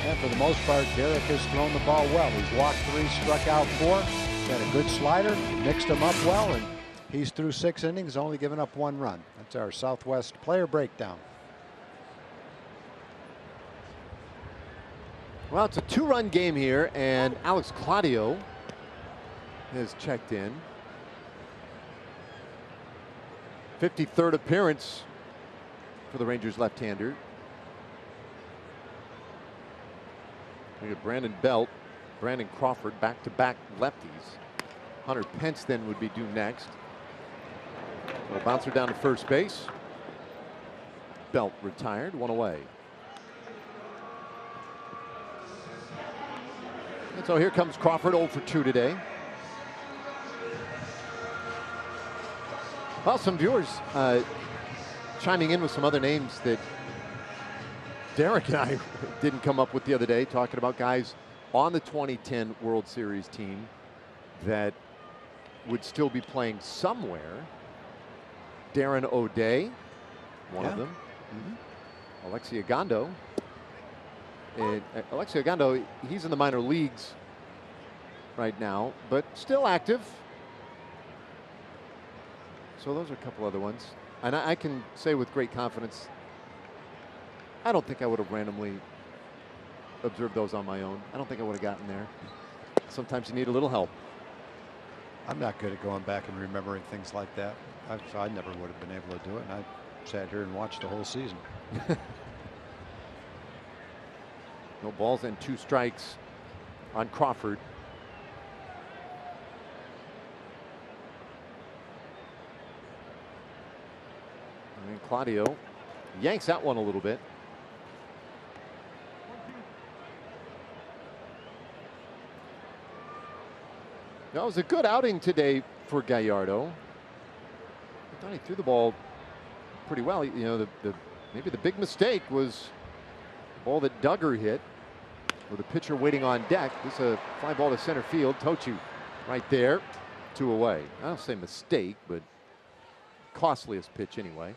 And for the most part, Derek has thrown the ball well. He's walked 3, struck out 4. He's got a good slider, mixed him up well, and he's through 6 innings, only given up 1 run. That's our Southwest player breakdown. Well, it's a 2-run game here, and Alex Claudio has checked in. 53rd appearance for the Rangers left-hander. We got Brandon Belt, Brandon Crawford, back-to-back lefties. Hunter Pence then would be due next. Well, bouncer down to first base. belt retired, 1 away. And so here comes Crawford, 0 for 2 today. Well, some viewers chiming in with some other names that Derek and I didn't come up with the other day, talking about guys on the 2010 World Series team that would still be playing somewhere. Darren O'Day, one of them. Alexi Ogando. And Alexi Ogando, he's in the minor leagues right now, but still active. So those are a couple other ones. And I can say with great confidence, I don't think I would have randomly observed those on my own. I don't think I would have gotten there. Sometimes you need a little help. I'm not good at going back and remembering things like that. I never would have been able to do it, and I sat here and watched the whole season. No balls and 2 strikes on Crawford. And Claudio yanks that one a little bit. That was a good outing today for Gallardo. I thought he threw the ball pretty well. You know, maybe the big mistake was the ball that Duggar hit with the pitcher waiting on deck. This is a fly ball to center field. Tochu right there, 2 away. I don't say mistake, but costliest pitch anyway.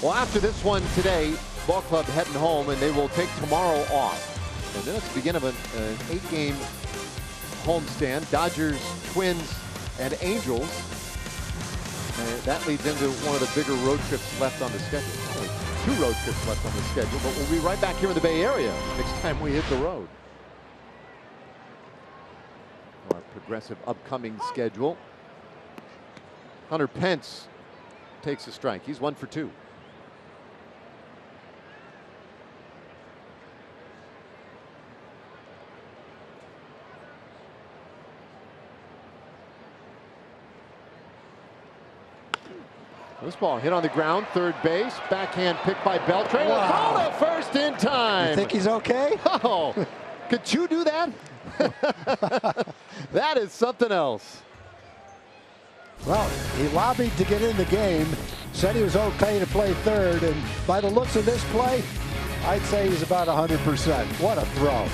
Well, after this one today, ball club heading home, and they will take tomorrow off. And then it's the beginning of an 8-game homestand. Dodgers, Twins, and Angels. And that leads into one of the bigger road trips left on the schedule. Only 2 road trips left on the schedule, but we'll be right back here in the Bay Area next time we hit the road. Our progressive upcoming schedule. Hunter Pence takes a strike. He's 1 for 2. This ball hit on the ground, third base, backhand pick by Beltre. Wow. First in time. You think he's okay? Oh, could you do that? That is something else. Well, he lobbied to get in the game, said he was okay to play third, and by the looks of this play, I'd say he's about 100%. What a throw.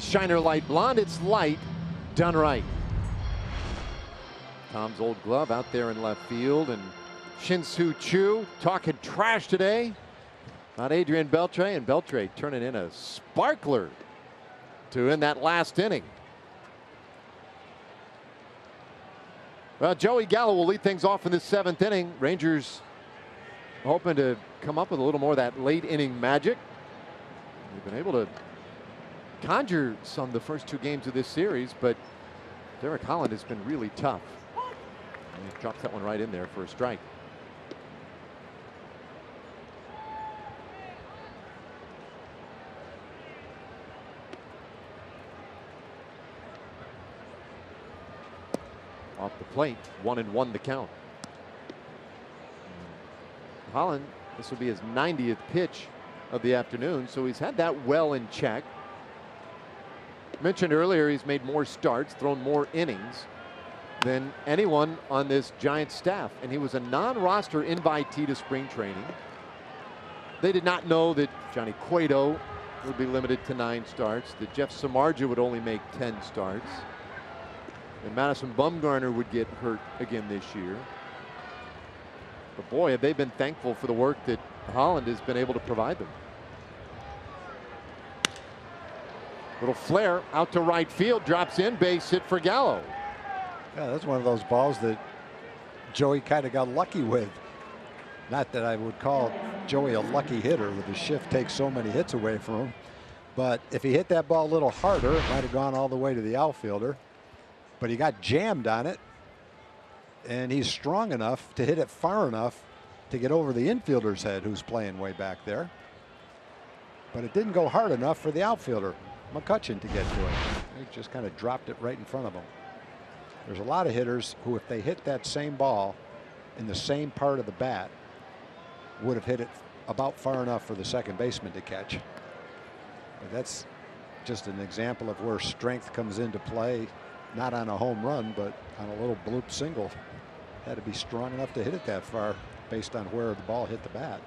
Shiner light blonde, it's light, done right. Tom's old glove out there in left field, and Shin-Soo Choo talking trash today about Adrian Beltre, and Beltre turning in a sparkler to end that last inning. Well, Joey Gallo will lead things off in this 7th inning. Rangers hoping to come up with a little more of that late inning magic. They've been able to conjure some the first 2 games of this series, but Derek Holland has been really tough. And he drops that one right in there for a strike. Off the plate, 1-1 the count. Holland, this will be his 90th pitch of the afternoon, so he's had that well in check. Mentioned earlier, he's made more starts, thrown more innings than anyone on this Giants staff, and he was a non-roster invitee to spring training. They did not know that Johnny Cueto would be limited to 9 starts, that Jeff Samardzija would only make 10 starts, and Madison Bumgarner would get hurt again this year. But boy, have they been thankful for the work that Holland has been able to provide them. Little flare out to right field, drops in, base hit for Gallo. Yeah, that's one of those balls that Joey kind of got lucky with. Not that I would call Joey a lucky hitter, with his shift takes so many hits away from him. But if he hit that ball a little harder, it might have gone all the way to the outfielder. But he got jammed on it, and he's strong enough to hit it far enough to get over the infielder's head, who's playing way back there. but it didn't go hard enough for the outfielder, McCutcheon, to get to it. He just kind of dropped it right in front of him. There's a lot of hitters who, if they hit that same ball in the same part of the bat, would have hit it about far enough for the second baseman to catch. But that's just an example of where strength comes into play, not on a home run, but on a little bloop single. Had to be strong enough to hit it that far based on where the ball hit the bat.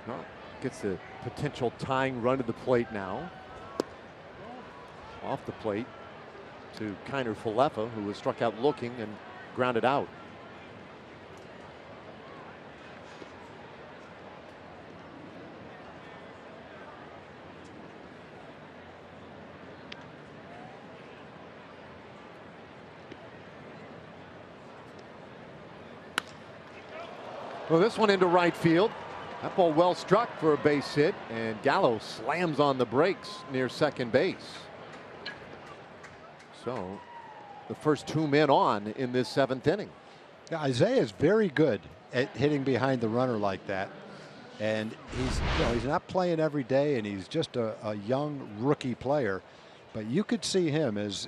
Well, gets the potential tying run to the plate now. Off the plate to Kiner Falefa, who was struck out looking and grounded out. Well, this one into right field. That ball well struck for a base hit, and Gallo slams on the brakes near second base. So the first 2 men on in this 7th inning. Yeah, Isaiah is very good at hitting behind the runner like that. And he's not playing every day, and he's just a young rookie player. But you could see him as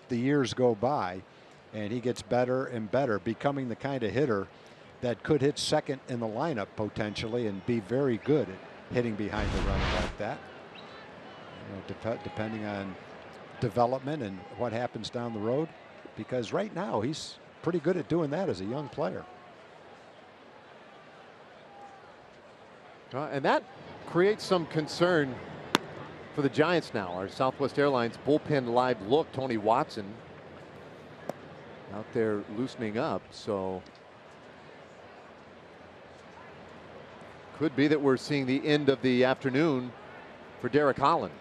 the years go by, and he gets better and better, becoming the kind of hitter that could hit second in the lineup potentially and be very good at hitting behind the runner like that. Depending on development and what happens down the road, because right now he's pretty good at doing that as a young player. And that creates some concern for the Giants now. Our Southwest Airlines bullpen live look, Tony Watson out there loosening up, so could be that we're seeing the end of the afternoon for Derek Holland.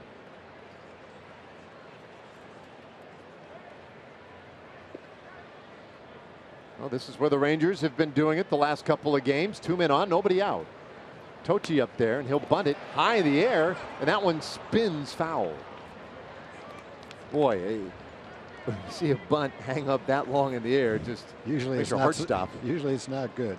Well, this is where the Rangers have been doing it the last couple of games. 2 men on, nobody out. Tochi up there, and he'll bunt it high in the air, and that one spins foul. Boy, see a bunt hang up that long in the air, just usually makes it's your heart stop. Usually it's not good.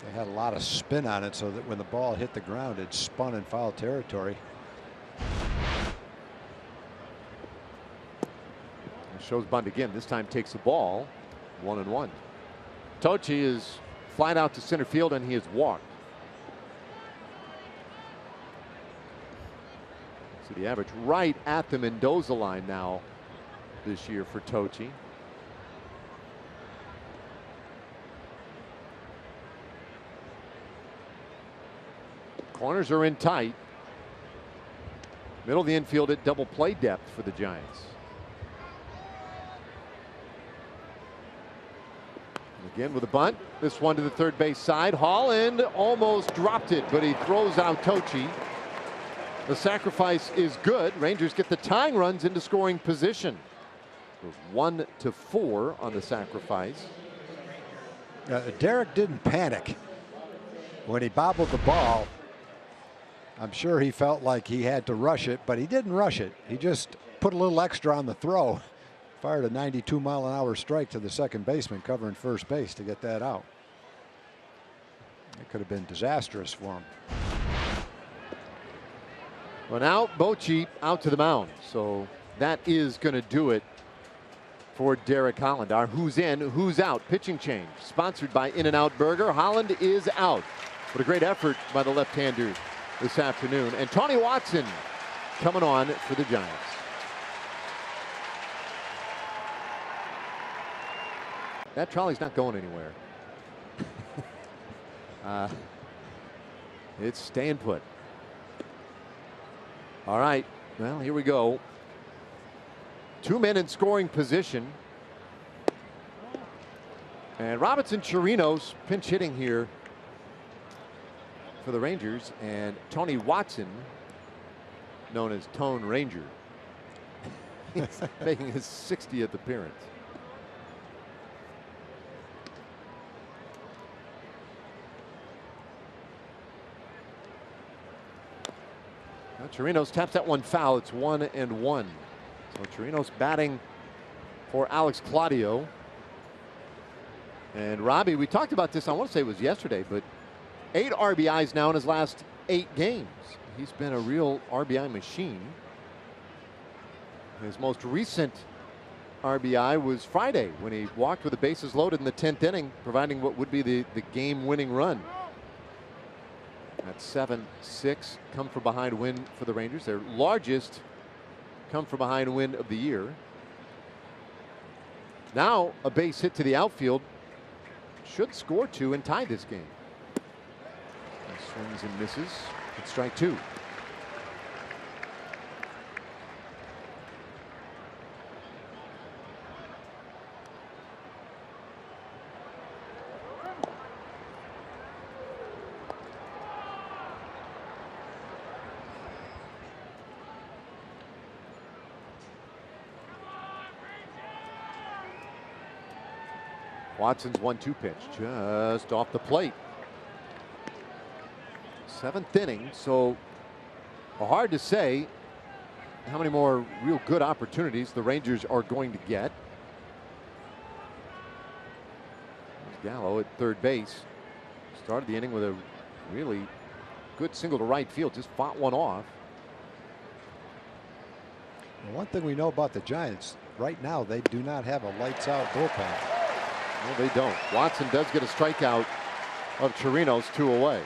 They had a lot of spin on it so that when the ball hit the ground, it spun in foul territory. Shows bunt again. This time takes the ball. 1-1. Tochi is flied out to center field, and he is walked. So the average right at the Mendoza line now this year for Tochi. Corners are in tight. Middle of the infield at double play depth for the Giants. Again with a bunt. This one to the third base side. Holland almost dropped it, but he throws out Tochi. The sacrifice is good. Rangers get the tying runs into scoring position. 1-4 on the sacrifice. Derek didn't panic when he bobbled the ball. I'm sure he felt like he had to rush it, but he didn't rush it. He just put a little extra on the throw. Fired a 92-mile-an-hour strike to the second baseman covering first base to get that out. It could have been disastrous for him. Well, now Bochy out to the mound, so that is going to do it for Derek Holland. Our who's in, who's out pitching change, sponsored by In-N-Out Burger. Holland is out. What a great effort by the left-hander this afternoon. And Tony Watson coming on for the Giants. That trolley's not going anywhere. It's staying put. All right, well, here we go. 2 men in scoring position. And Robinson Chirinos pinch hitting here for the Rangers, and Tony Watson, known as Tone Ranger, he's making his 60th appearance. Chirinos taps that one foul. It's 1-1. So Chirinos batting for Alex Claudio. And Robbie, we talked about this, I want to say it was yesterday, but 8 RBIs now in his last 8 games. He's been a real RBI machine. His most recent RBI was Friday when he walked with the bases loaded in the 10th inning, providing what would be the game-winning run. That 7-6 come from behind win for the Rangers, their largest come from behind win of the year. Now a base hit to the outfield should score 2 and tie this game. He swings and misses. It's strike 2. Watson's 1-2 pitch just off the plate. 7th inning, so hard to say how many more real good opportunities the Rangers are going to get. There's Gallo at third base. Started the inning with a really good single to right field, just fought one off. And one thing we know about the Giants, right now they do not have a lights out bullpen. No, they don't. Watson does get a strikeout of Chirinos, 2 away.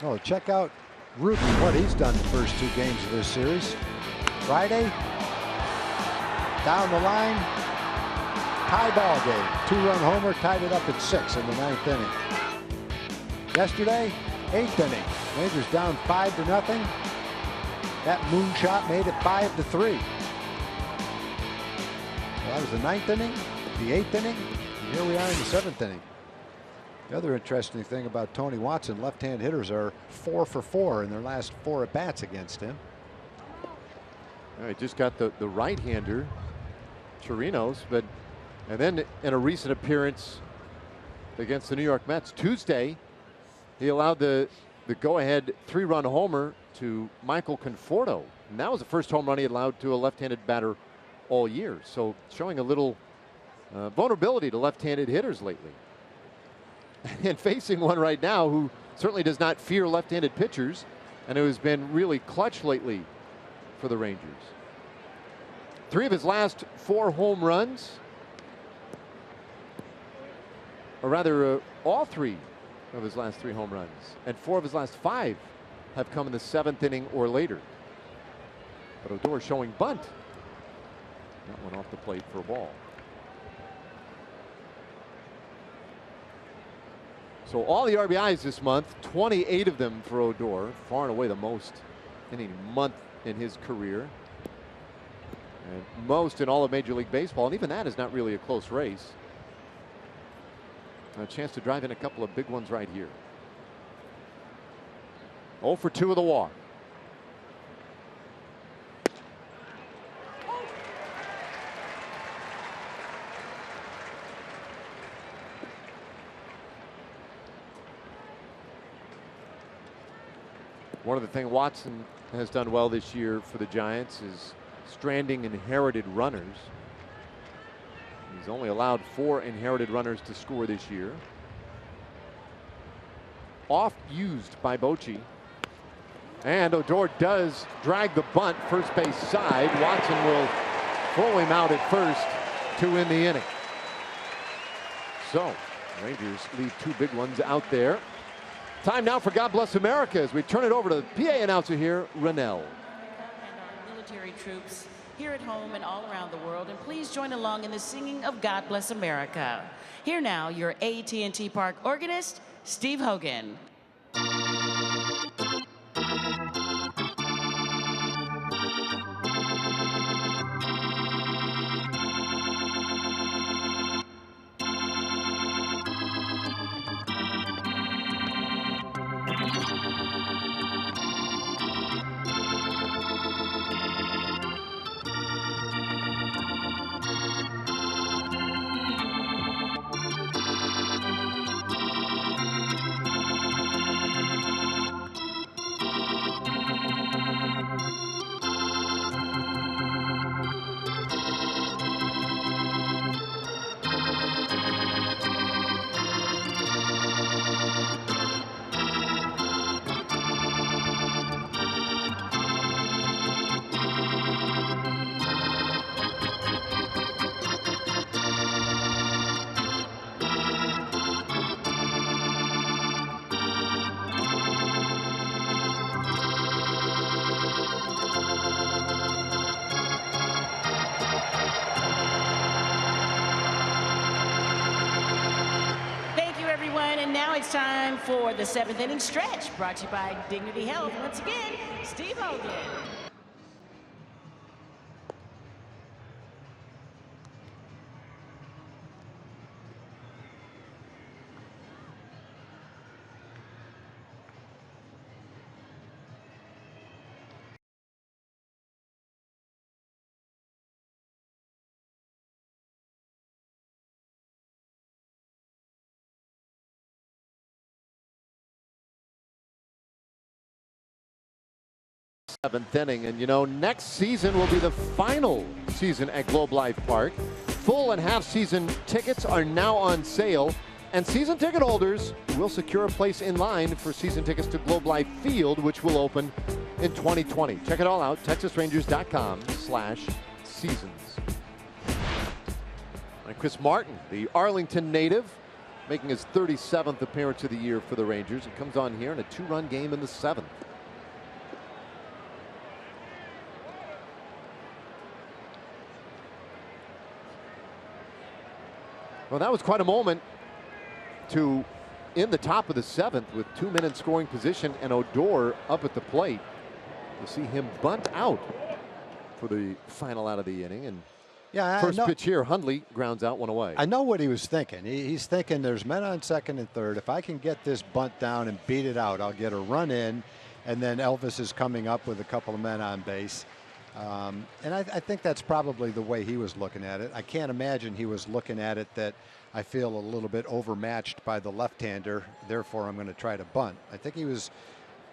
Oh, check out Ruby, what he's done the first 2 games of this series. Friday, down the line, tie ball game. 2-run homer, tied it up at 6 in the 9th inning. Yesterday, 8th inning. Rangers down 5-0. That moonshot made it 5-3. Well, that was the 9th inning, the 8th inning, and here we are in the 7th inning. The other interesting thing about Tony Watson, left-hand hitters are 4 for 4 in their last 4 at-bats against him. All right, just got the right-hander, Chirinos, and then in a recent appearance against the New York Mets Tuesday, he allowed the go-ahead 3-run homer to Michael Conforto. And that was the first home run he allowed to a left-handed batter all year. So showing a little vulnerability to left-handed hitters lately. And facing one right now who certainly does not fear left-handed pitchers and who has been really clutch lately for the Rangers. 3 of his last 4 home runs, or rather all 3 of his last 3 home runs, and 4 of his last 5 have come in the 7th inning or later. But Odor showing bunt. That one off the plate for a ball. So all the RBIs this month, 28 of them for Odor, far and away the most in a month in his career. And most in all of Major League Baseball, and even that is not really a close race. A chance to drive in a couple of big ones right here. 0 for 2 with a walk. One of the things Watson has done well this year for the Giants is stranding inherited runners. He's only allowed 4 inherited runners to score this year. Oft used by Bochy. And Odor does drag the bunt first base side. Watson will throw him out at first to win the inning. So Rangers leave 2 big ones out there. Time now for God Bless America as we turn it over to the PA announcer here, Rennell. Military troops here at home and all around the world, and please join along in the singing of God Bless America. Here now, your AT&T Park organist, Steve Hogan. time for the 7th inning stretch, brought to you by Dignity Health. Once again, Steve Hogan. Seventh inning, and you know, next season will be the final season at Globe Life Park. Full and half season tickets are now on sale, and season ticket holders will secure a place in line for season tickets to Globe Life Field, which will open in 2020. Check it all out, TexasRangers.com/seasons. And Chris Martin, the Arlington native, making his 37th appearance of the year for the Rangers. He comes on here in a 2-run game in the 7th. Well, that was quite a moment to in the top of the 7th with 2 men in scoring position and Odor up at the plate. To see him bunt out for the final out of the inning. And yeah, first pitch here, Hundley grounds out, one away. I know what he was thinking. He's thinking there's men on second and third. If I can get this bunt down and beat it out, I'll get a run in. And then Elvis is coming up with a couple of men on base. And I think that's probably the way he was looking at it. I can't imagine he was looking at it that I feel a little bit overmatched by the left-hander, therefore I'm going to try to bunt. I think he was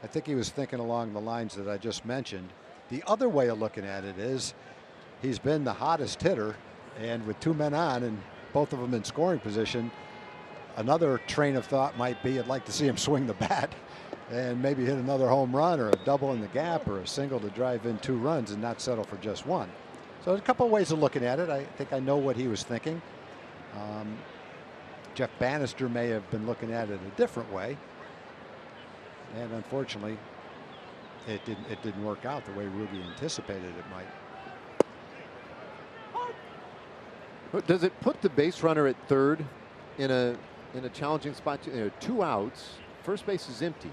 thinking along the lines that I just mentioned. The other way of looking at it is he's been the hottest hitter, and with 2 men on and both of them in scoring position, another train of thought might be I'd like to see him swing the bat and maybe hit another home run or a double in the gap or a single to drive in 2 runs and not settle for just 1. So there's a couple of ways of looking at it. I think I know what he was thinking. Jeff Bannister may have been looking at it a different way, and unfortunately it didn't work out the way Ruby anticipated it might. Does it put the base runner at third in a challenging spot? 2 outs, first base is empty.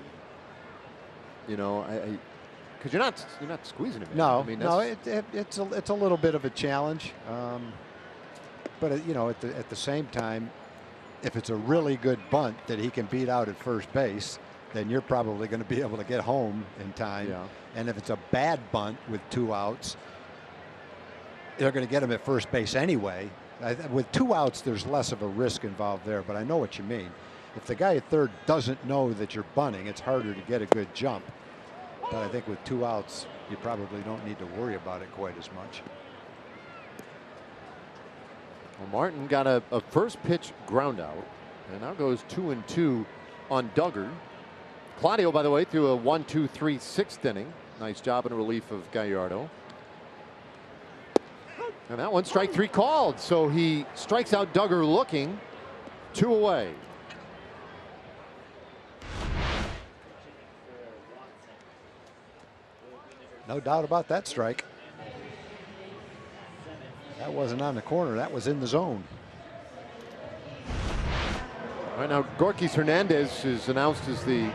You know, because you're not squeezing him. No, I mean, no, it's a little bit of a challenge, but you know, at the same time, if it's a really good bunt that he can beat out at first base, then you're probably going to be able to get home in time. Yeah. And if it's a bad bunt with 2 outs, they're going to get him at first base anyway. With 2 outs, there's less of a risk involved there, but I know what you mean. If the guy at third doesn't know that you're bunting, it's harder to get a good jump. But I think with 2 outs, you probably don't need to worry about it quite as much. Well, Martin got a first pitch ground out, and now goes 2-2 on Duggar. Claudio, by the way, threw a 1-2-3 6th inning. Nice job in relief of Gallardo. And that one, strike 3 called. So he strikes out Duggar looking. 2 away. No doubt about that strike. That wasn't on the corner. That was in the zone. All right, now Gorkis Hernandez is announced as the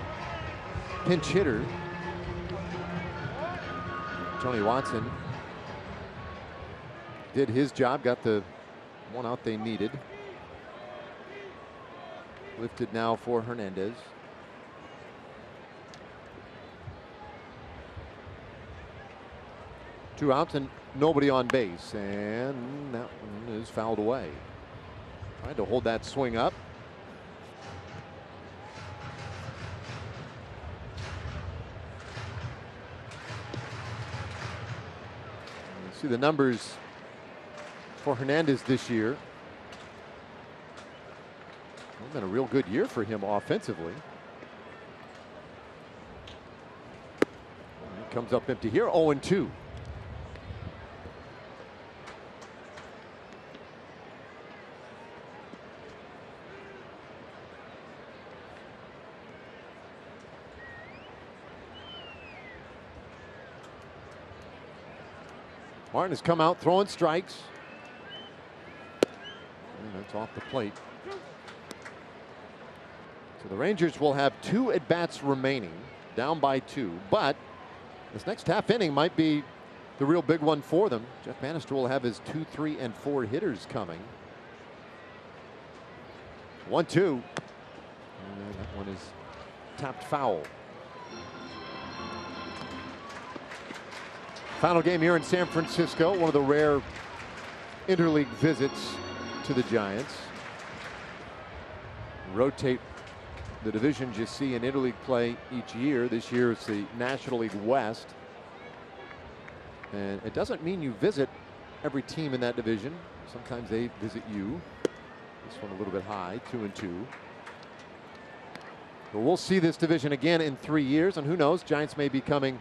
pinch hitter. Tony Watson did his job, got the 1 out they needed. Lifted now for Hernandez. Two outs and nobody on base, and that one is fouled away. Trying to hold that swing up. You see the numbers for Hernandez this year. It's been a real good year for him offensively. He comes up empty here, 0-2. Martin has come out throwing strikes. And that's off the plate. So the Rangers will have 2 at-bats remaining, down by 2, but this next half inning might be the real big one for them. Jeff Bannister will have his 2, 3, and 4 hitters coming. 1-2. And that one is tapped foul. Final game here in San Francisco, one of the rare interleague visits to the Giants. Rotate the divisions you see in interleague play each year. This year it's the National League West. And it doesn't mean you visit every team in that division. Sometimes they visit you. This one a little bit high, 2-2. But we'll see this division again in 3 years, and who knows, Giants may be coming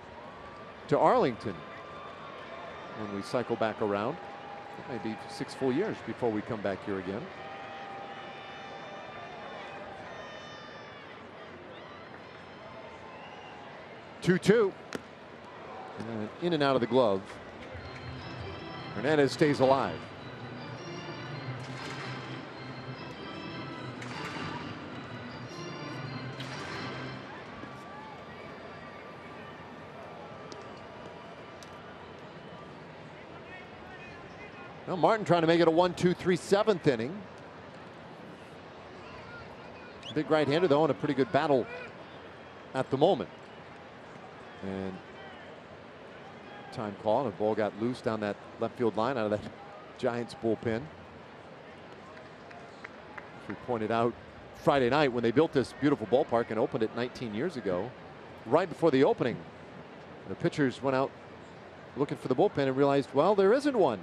to Arlington when we cycle back around. It may be 6 full years before we come back here again. Two. And in and out of the glove. Hernandez stays alive. Well, Martin trying to make it a 1-2-3 7th inning. Big right-hander though, in a pretty good battle at the moment. And time call, and a ball got loose down that left field line out of that Giants bullpen. As we pointed out Friday night when they built this beautiful ballpark and opened it 19 years ago, right before the opening, the pitchers went out looking for the bullpen and realized, well, there isn't one.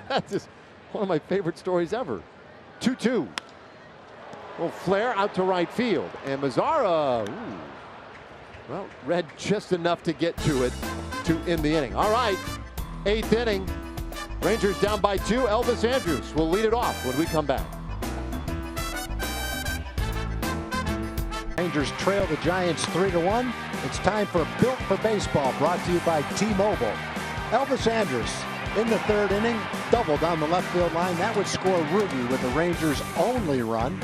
That's just one of my favorite stories ever. 2-2. Well, flare out to right field, and Mazzara, well, read just enough to get to it to end the inning. All right, 8th inning. Rangers down by 2. Elvis Andrus will lead it off when we come back. Rangers trail the Giants 3-1. It's time for Built for Baseball, brought to you by T-Mobile. Elvis Andrus in the 3rd inning, double down the left field line. That would score Ruby with the Rangers' only run.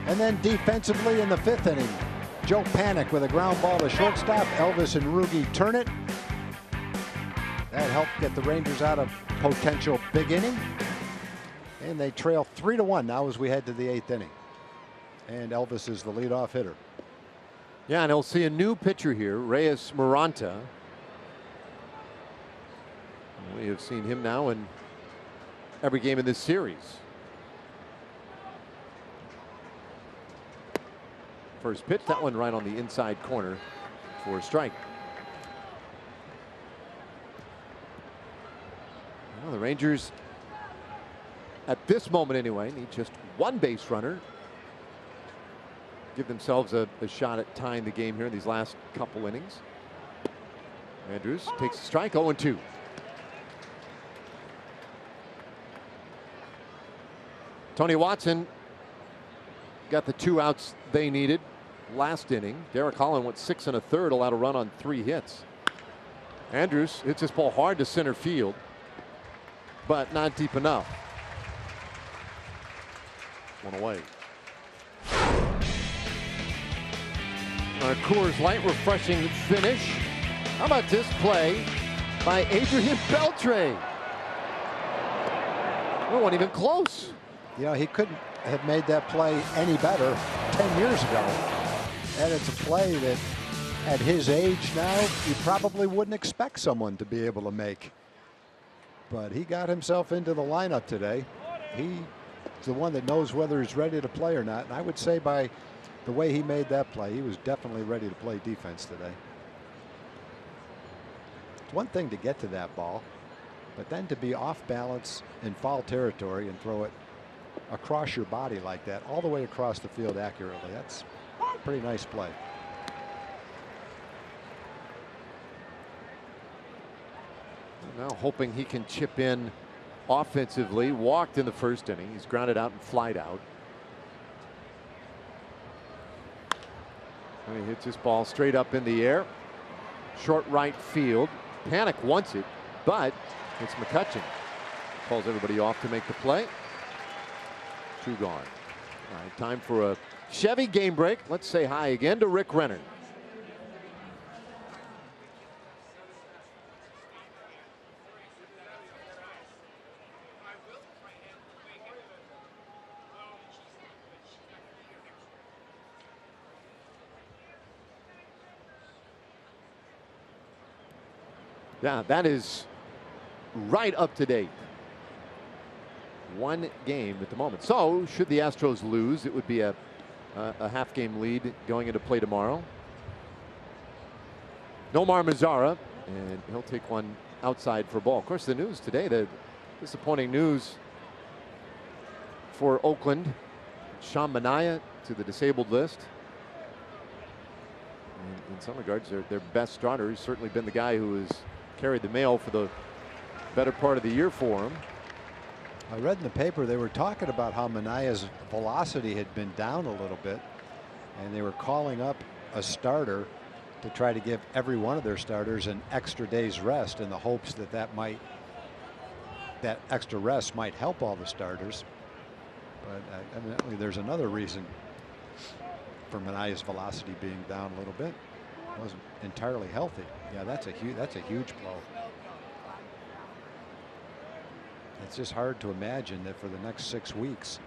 And then defensively in the 5th inning, Joe Panik with a ground ball to shortstop. Elvis and Rugi turn it. That helped get the Rangers out of potential big inning. And they trail 3-1 now as we head to the 8th inning. And Elvis is the leadoff hitter. Yeah, and he'll see a new pitcher here, Reyes Maranta. We have seen him now in every game in this series. First pitch, that one right on the inside corner for a strike. Well, the Rangers, at this moment anyway, need just 1 base runner. Give themselves a shot at tying the game here in these last couple innings. Andrus takes a strike, 0-2. Tony Watson got the 2 outs they needed last inning. Derek Holland went 6 1/3, allowed a run on 3 hits. Andrus hits this ball hard to center field, but not deep enough. 1 away. A Coors Light refreshing finish. How about this play by Adrian Beltre? We weren't even close. You know, he couldn't have made that play any better 10 years ago. And it's a play that at his age now, you probably wouldn't expect someone to be able to make. But he got himself into the lineup today. He's the one that knows whether he's ready to play or not. And I would say by the way he made that play, he was definitely ready to play defense today. It's one thing to get to that ball, but then to be off balance in foul territory and throw it across your body like that, all the way across the field accurately, that's a pretty nice play. Now hoping he can chip in offensively. Walked in the 1st inning. He's grounded out and flied out. And he hits this ball straight up in the air. Short right field. Panik wants it, but it's McCutchen. Calls everybody off to make the play. 2 gone. All right, time for a Chevy game break. Let's say hi again to Rick Renner. Yeah, that is right up to date. One game at the moment. So, should the Astros lose, it would be a half-game lead going into play tomorrow. Nomar Mazara, and he'll take one outside for a ball. Of course, the news today, the disappointing news for Oakland. Sean Manaea to the disabled list. And in some regards, their best starter. He's certainly been the guy who has carried the mail for the better part of the year for him. I read in the paper they were talking about how Manaea's velocity had been down a little bit, and they were calling up a starter to try to give every one of their starters an extra day's rest in the hopes that that extra rest might help all the starters. But evidently there's another reason for Manaea's velocity being down a little bit. Wasn't entirely healthy. Yeah, that's a huge blow. It's just hard to imagine that for the next 6 weeks,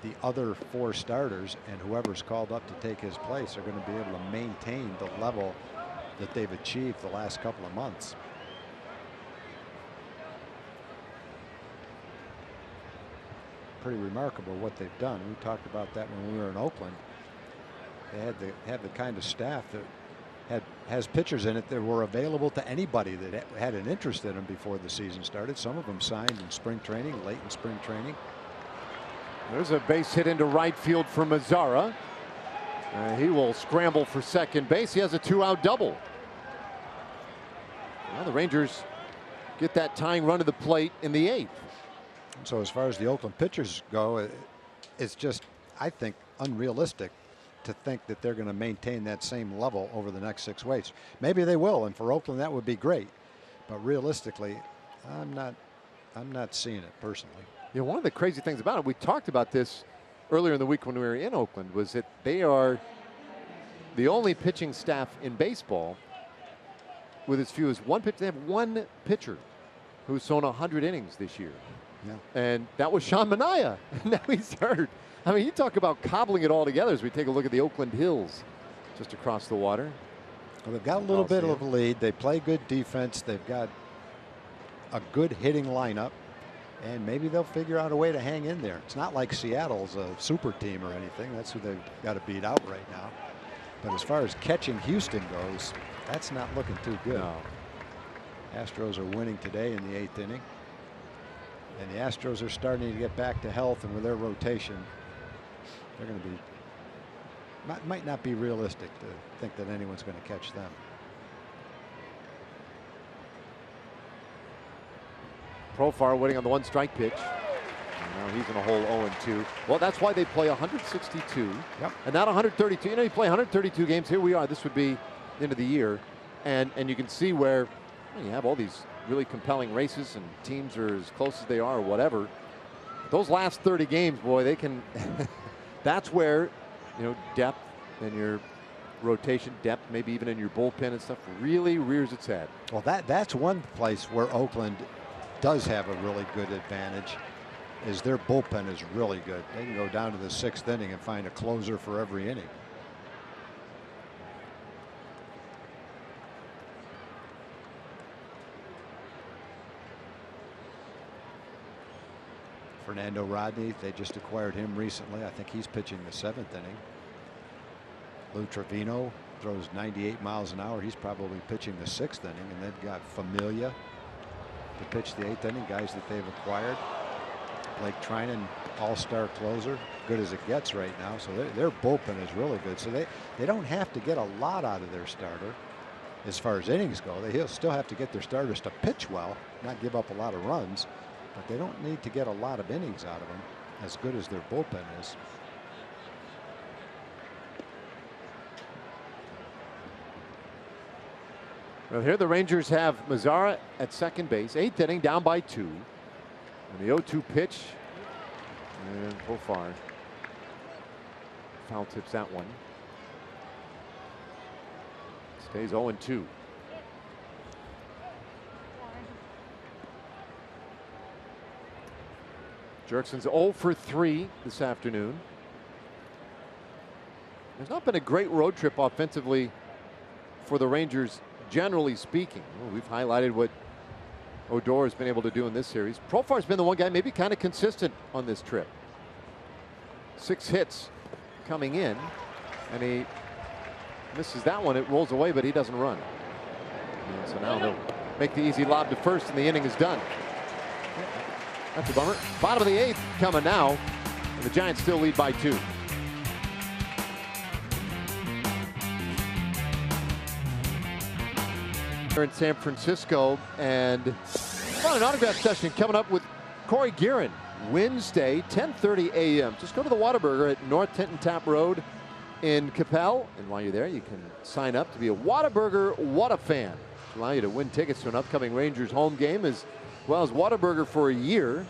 the other 4 starters and whoever's called up to take his place are going to be able to maintain the level that they've achieved the last couple of months. Pretty remarkable what they've done. We talked about that when we were in Oakland. They had the kind of staff that has pitchers in it that were available to anybody that had an interest in them before the season started. Some of them signed in spring training, late in spring training. There's a base hit into right field for Mazara. He will scramble for second base. He has a 2-out double. Well, the Rangers get that tying run to the plate in the 8th. So as far as the Oakland pitchers go, it's just, I think, unrealistic to think that they're going to maintain that same level over the next 6 weeks. Maybe they will, and for Oakland that would be great. But realistically, I'm not seeing it personally. You know, one of the crazy things about it, we talked about this earlier in the week when we were in Oakland, was that they are the only pitching staff in baseball with as few as one pitcher. They have one pitcher who's thrown 100 innings this year. Yeah. And that was Sean Manaea. Now he's hurt. I mean, you talk about cobbling it all together as we take a look at the Oakland Hills just across the water. Well, they've got a little bit of a lead. They play good defense. They've got a good hitting lineup, and maybe they'll figure out a way to hang in there. It's not like Seattle's a super team or anything. That's who they've got to beat out right now. But as far as catching Houston goes, that's not looking too good. No. Astros are winning today in the 8th inning. And the Astros are starting to get back to health, and with their rotation, they're going to be, might not be realistic to think that anyone's going to catch them. Profar waiting on the 1-strike pitch. And now he's in a hole 0-2. Well, that's why they play 162. Yep. And not 132. You know, you play 132 games. Here we are. This would be the end of the year. And you can see where you have all these really compelling races and teams are as close as they are or whatever. Those last 30 games, boy, they can that's where, you know, depth and your rotation depth, maybe even in your bullpen and stuff, really rears its head. Well, that's one place where Oakland does have a really good advantage, is their bullpen is really good. They can go down to the 6th inning and find a closer for every inning. Fernando Rodney, they just acquired him recently. I think he's pitching the 7th inning. Lou Trevino throws 98 miles an hour. He's probably pitching the 6th inning. And they've got Familia to pitch the 8th inning, guys that they've acquired. Blake Trinan, all-star closer, good as it gets right now. So their bullpen is really good. So they don't have to get a lot out of their starter as far as innings go. They'll still have to get their starters to pitch well, not give up a lot of runs. But they don't need to get a lot of innings out of them, as good as their bullpen is. Well, here the Rangers have Mazara at second base, 8th inning, down by 2. And the 0-2 pitch. And Profar Foul tips that one. Stays 0-2. Jerkson's 0 for 3 this afternoon. There's not been a great road trip offensively for the Rangers, generally speaking. Well, we've highlighted what Odor has been able to do in this series. Profar's been the one guy maybe kind of consistent on this trip. 6 hits coming in, and he misses that one. It rolls away, but he doesn't run. And so now they'll make the easy lob to first, and the inning is done. That's a bummer. Bottom of the 8th coming now, and the Giants still lead by 2. Here in San Francisco, and an autograph session coming up with Corey Guerin Wednesday, 10:30 a.m. Just go to the Whataburger at North Tenton Tap Road in Capel, and while you're there, you can sign up to be a Whataburger What a Fan. It'll allow you to win tickets to an upcoming Rangers home game as well as Whataburger for a year.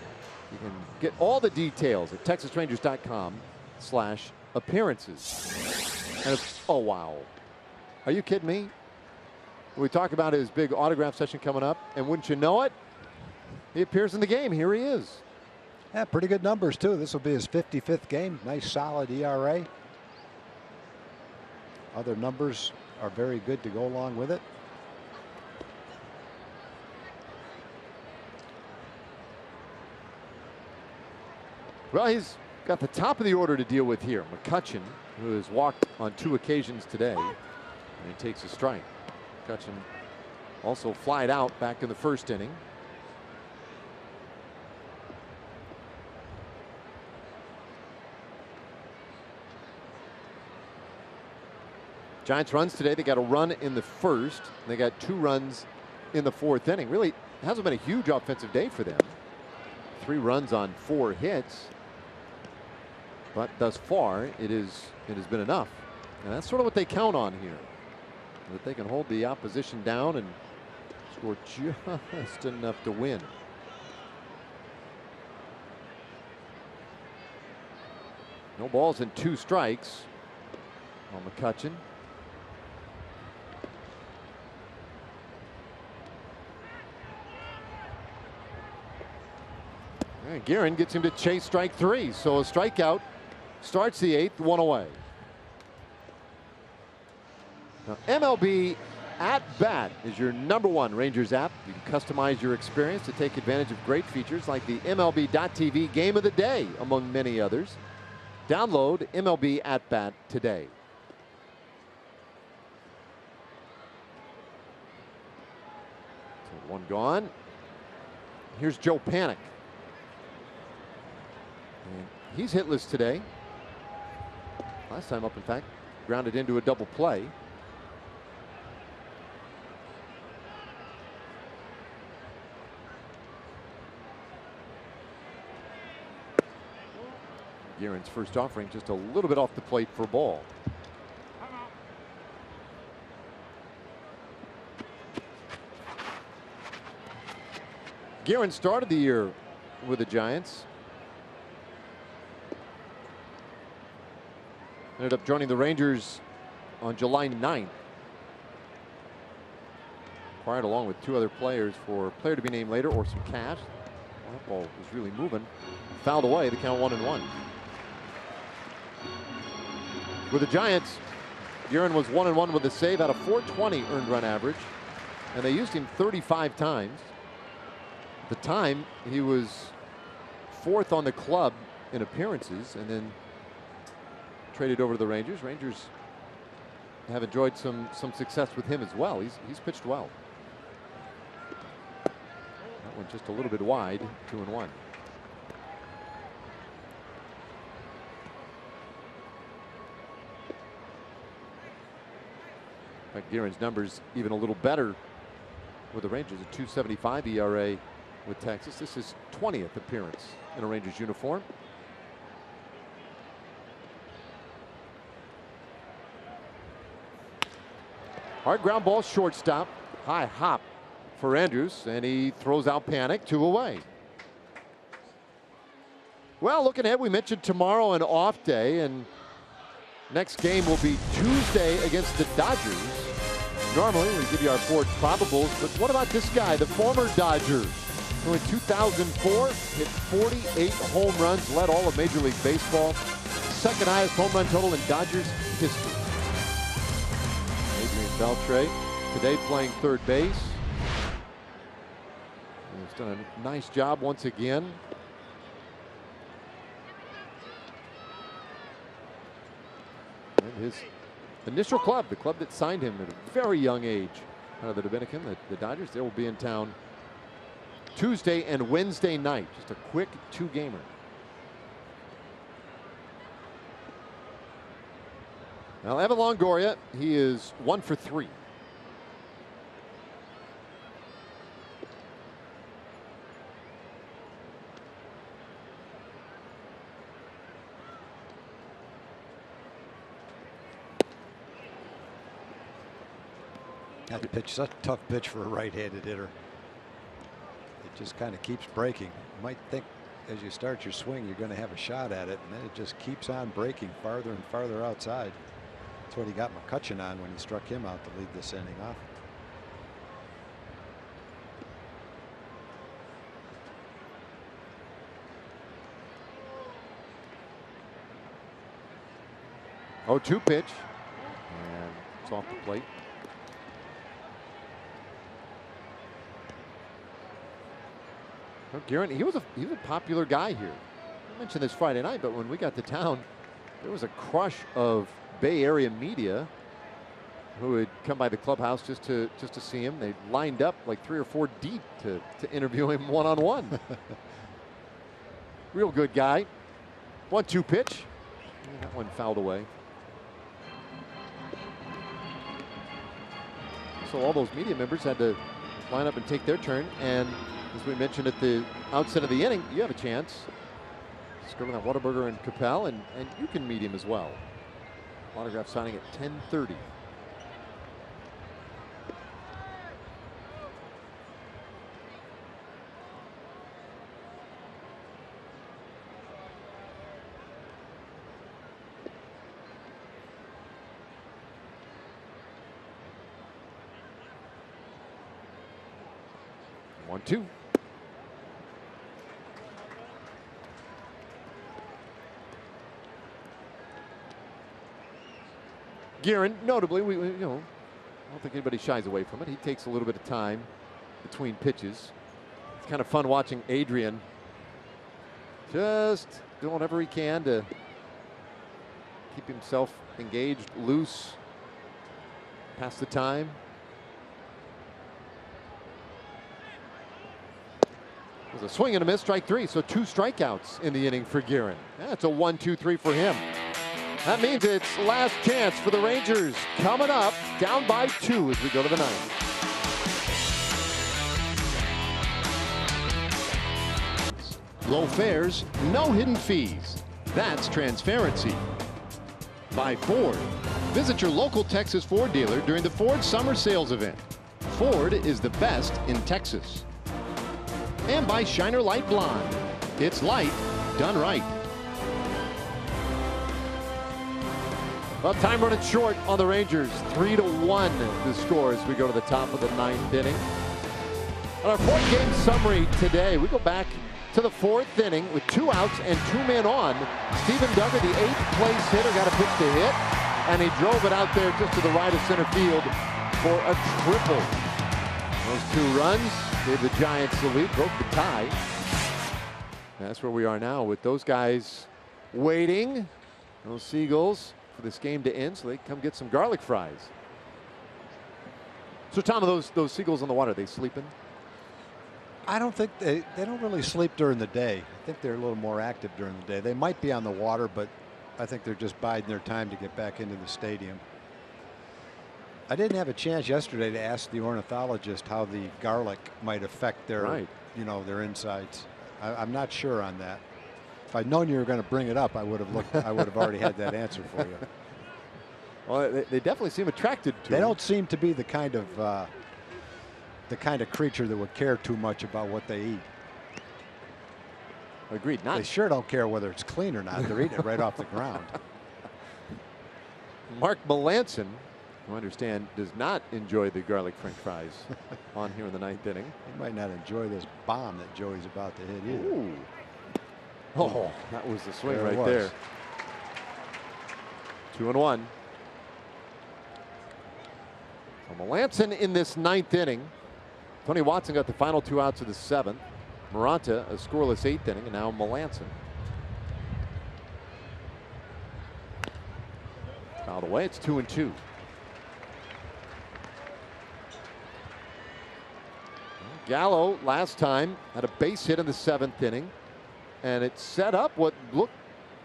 You can get all the details at TexasRangers.com/appearances. And oh wow, are you kidding me? We talk about his big autograph session coming up, and wouldn't you know it, he appears in the game. Here he is. Yeah, pretty good numbers too. This will be his 55th game. Nice solid ERA. Other numbers are very good to go along with it. Well, he's got the top of the order to deal with here. McCutchen, who has walked on 2 occasions today, and he takes a strike. McCutchen also flied out back in the first inning. Giants runs today. They got a run in the first. And they got 2 runs in the 4th inning. Really hasn't been a huge offensive day for them. 3 runs on 4 hits. But thus far, it has been enough. And that's sort of what they count on here. That they can hold the opposition down and score just enough to win. No balls and 2 strikes on McCutchen. And Guerin gets him to chase strike 3. So a strikeout starts the 8th, 1 away. Now, MLB At Bat is your #1 Rangers app. You can customize your experience to take advantage of great features like the MLB.TV Game of the Day, among many others. Download MLB At Bat today. So 1 gone. Here's Joe Panik. And he's hitless today. Last time up, in fact, grounded into a double play. Guerin's first offering just a little bit off the plate for a ball. Guerin started the year with the Giants. Ended up joining the Rangers on July 9th. Acquired along with 2 other players for a player to be named later or some cash. That ball was really moving. Fouled away, the count 1-1. With the Giants, Guerin was 1-1 with a save, had a .420 earned run average, and they used him 35 times. At the time, he was 4th on the club in appearances, and then traded over to the Rangers. Rangers have enjoyed some success with him as well. He's pitched well. That one just a little bit wide, 2-1. In fact, Guerin's numbers even a little better with the Rangers, a .275 ERA with Texas. This is 20th appearance in a Rangers uniform. Hard ground ball, shortstop, high hop for Andrews, and he throws out Panik, 2 away. Well, looking ahead, we mentioned tomorrow an off day, and Next game will be Tuesday against the Dodgers. Normally, we give you our Ford probables, but what about this guy, the former Dodger, who in 2004 hit 48 home runs, led all of Major League Baseball, second highest home run total in Dodgers history. Adrian Beltre today playing third base. He's done a nice job once again. And his initial club, the club that signed him at a very young age out of the Dominican, the Dodgers, they will be in town Tuesday and Wednesday night. Just a quick two-gamer. Now, Evan Longoria, he is 1 for 3. That pitch, such a tough pitch for a right-handed hitter. It just kind of keeps breaking. You might think as you start your swing you're going to have a shot at it, and then it just keeps on breaking farther and farther outside. That's what he got McCutchen on when he struck him out to lead this inning off. Oh, 2 pitch. And it's off the plate. Guerin, he was a popular guy here. I mentioned this Friday night, but when we got to town, there was a crush of Bay Area media who had come by the clubhouse just to see him. They lined up like 3 or 4 deep to interview him one-on-one. Real good guy. 1-2 pitch. And that one fouled away. So all those media members had to line up and take their turn, and as we mentioned at the outset of the inning, you have a chance. Just go to that Whataburger and Capel, and you can meet him as well. Autograph signing at 10:30. One, two. Guerin, notably, we I don't think anybody shies away from it. He takes a little bit of time between pitches. It's kind of fun watching Adrian just doing whatever he can to keep himself engaged, loose, pass the time. It was a swing and a miss, strike 3, so 2 strikeouts in the inning for Guerin. That's a 1-2-3 for him. That means it's last chance for the Rangers. Coming up, down by 2 as we go to the 9th. Low fares, no hidden fees. That's transparency. By Ford. Visit your local Texas Ford dealer during the Ford Summer Sales Event. Ford is the best in Texas. And by Shiner Light Blonde. It's light done right. Well, time running short on the Rangers. 3-1 the score as we go to the top of the 9th inning. On our 4th game summary today, we go back to the 4th inning with 2 outs and 2 men on. Steven Duggar, the 8th place hitter, got a pitch to hit, and he drove it out there just to the right of center field for a triple. Those 2 runs gave the Giants the lead, broke the tie. That's where we are now with those guys waiting, those Seagulls, for this game to end so they come get some garlic fries. So Tom, those Seagulls on the water, they sleeping? I don't think they don't really sleep during the day. I think they're a little more active during the day. They might be on the water, but I think they're just biding their time to get back into the stadium. I didn't have a chance yesterday to ask the ornithologist how the garlic might affect their, their insides. I'm not sure on that. If I'd known you were going to bring it up, I would have already had that answer for you. Well, they definitely seem attracted to. They don't seem to be the kind of creature that would care too much about what they eat. Agreed. They sure don't care whether it's clean or not. They're eating it right off the ground. Mark Melanson, who I understand does not enjoy the garlic French fries on here in the 9th inning. He might not enjoy this bomb that Joey's about to hit either. Ooh. Oh, that was the swing There it right was. there. 2-1. So Melanson in this 9th inning. Tony Watson got the final 2 outs of the 7th. Maranta a scoreless 8th inning, and now Melanson. Fouled away. It's 2-2. Gallo last time had a base hit in the 7th inning, and it set up what looked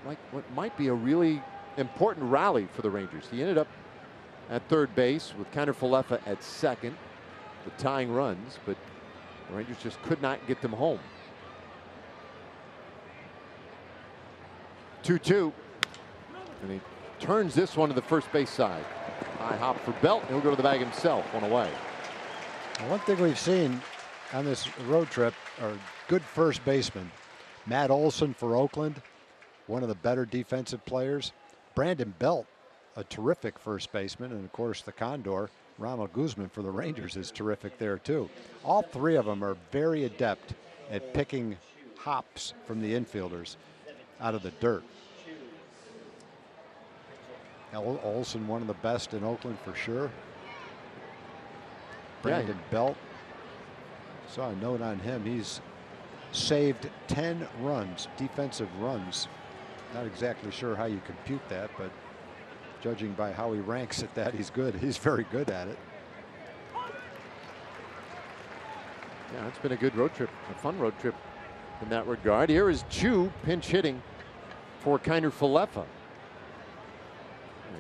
like what might be a really important rally for the Rangers. He ended up at third base with Kiner Falefa at second, the tying runs, but the Rangers just could not get them home. 2-2, and he turns this one to the first base side. High hop for Belt. He'll go to the bag himself, one away. One thing we've seen on this road trip are good first basemen. Matt Olson for Oakland, one of the better defensive players. Brandon Belt, a terrific first baseman, and of course the Condor, Ronald Guzman for the Rangers, is terrific there too. All three of them are very adept at picking hops from the infielders out of the dirt. Olson, one of the best in Oakland for sure. Brandon Belt, saw a note on him. He's saved 10 runs, defensive runs. Not exactly sure how you compute that, but judging by how he ranks at that, he's good. He's very good at it. Yeah, it's been a good road trip, a fun road trip in that regard. Here is Chu pinch hitting for Kiner Falefa.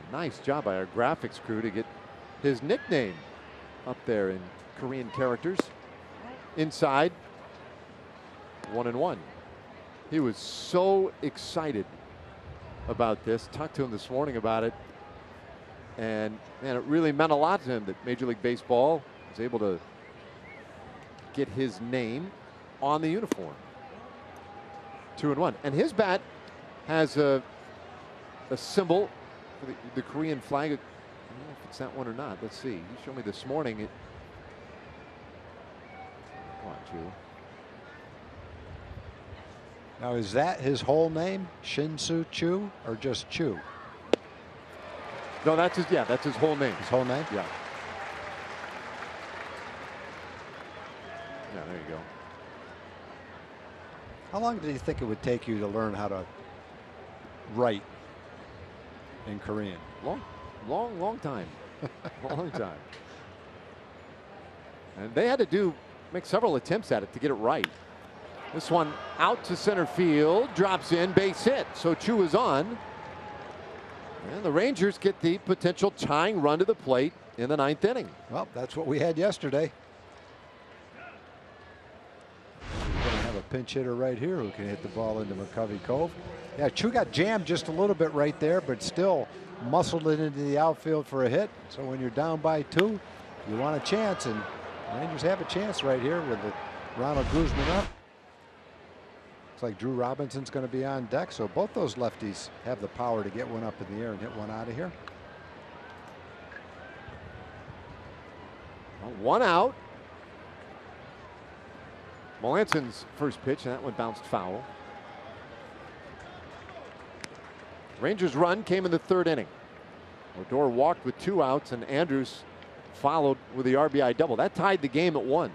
Nice job by our graphics crew to get his nickname up there in Korean characters. Inside, 1-1. He was so excited about this. Talked to him this morning about it. And man, it really meant a lot to him that Major League Baseball was able to get his name on the uniform. 2-1. And his bat has a symbol for the Korean flag. I don't know if it's that one or not. Let's see. He showed me this morning. Come on, Chu. Now, is that his whole name, Shin-Soo Chu, or just Chu? No, that's his whole name. His whole name? Yeah. Yeah, there you go. How long do you think it would take you to learn how to write in Korean? Long time. Long time. And they had to make several attempts at it to get it right. This one out to center field, drops in, base hit. So Chu is on. And the Rangers get the potential tying run to the plate in the 9th inning. Well, that's what we had yesterday. We're going to have a pinch hitter right here who can hit the ball into McCovey Cove. Yeah, Chu got jammed just a little bit right there, but still muscled it into the outfield for a hit. So when you're down by 2, you want a chance, and the Rangers have a chance right here with the Ronald Guzman up. Looks like Drew Robinson's going to be on deck, so both those lefties have the power to get one up in the air and hit one out of here. One out. Melanson's first pitch, and that one bounced foul. Rangers' run came in the 3rd inning. Odor walked with 2 outs, and Andrews followed with the RBI double. That tied the game at 1.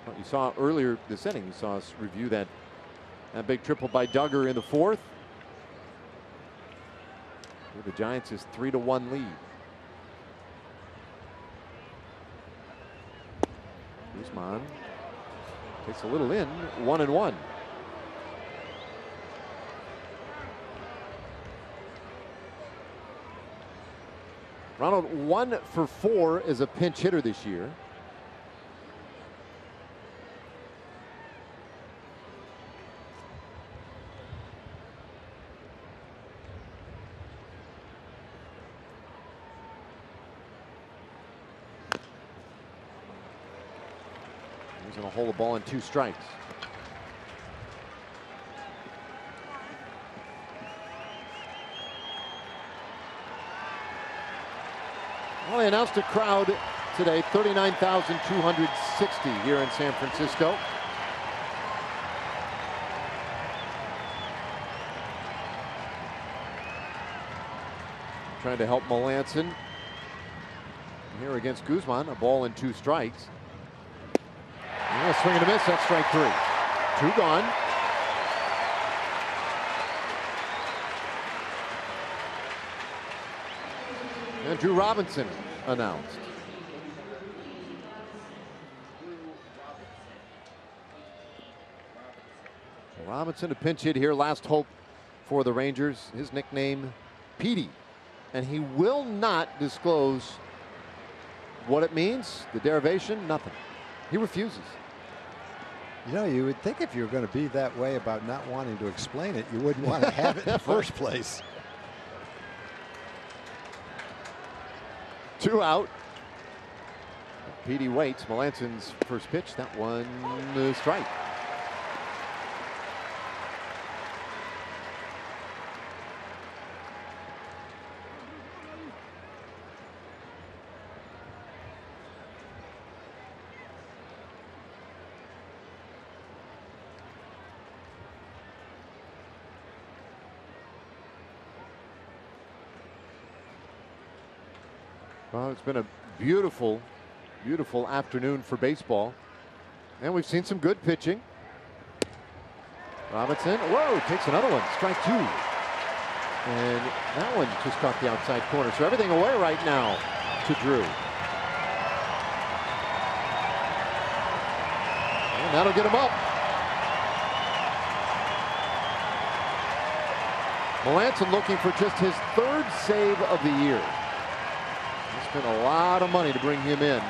Well, you saw earlier this inning, you saw us review that big triple by Duggar in the 4th. The Giants' 3-1 lead. Guzman takes a little in, 1-1. Ronald 1 for 4 as a pinch hitter this year. He's going to hold the ball in 2 strikes. Well, they announced a crowd today, 39,260 here in San Francisco. Trying to help Melanson here against Guzman. A ball and 2 strikes. And a swing and a miss. That's strike 3. 2 gone. And Drew Robinson announced. Robinson, a pinch hit here. Last hope for the Rangers. His nickname, Petey. And he will not disclose what it means, the derivation, nothing. He refuses. You know, you would think if you were going to be that way about not wanting to explain it, you wouldn't want to have it in the first place. 2 out. Petey waits. Melanson's first pitch. That one strike. Well, it's been a beautiful, beautiful afternoon for baseball. And we've seen some good pitching. Robinson, whoa, takes another one, strike 2. And that one just caught the outside corner. So everything away right now to Drew. And that'll get him up. Melanson looking for just his 3rd save of the year. Spent a lot of money to bring him in.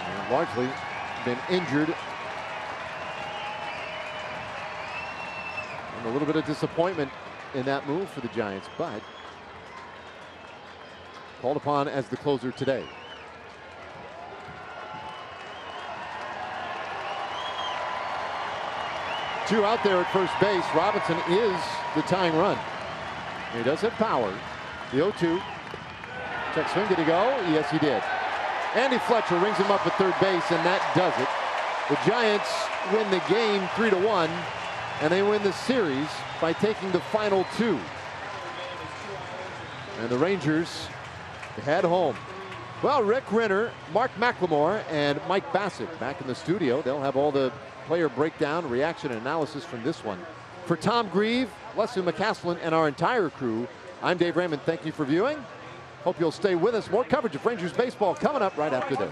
And largely been injured. And a little bit of disappointment in that move for the Giants, but called upon as the closer today. Two out there at first base. Robinson is the tying run. He does have power. The 0-2. Check swing, did he go? Yes, he did. Andy Fletcher rings him up at third base, and that does it. The Giants win the game 3-1, and they win the series by taking the final 2. And the Rangers head home. Well, Rick Renner, Mark McLemore, and Mike Bassett back in the studio. They'll have all the player breakdown, reaction, and analysis from this one. For Tom Grieve, Leslie McCaslin, and our entire crew, I'm Dave Raymond. Thank you for viewing. Hope you'll stay with us. More coverage of Rangers baseball coming up right after this.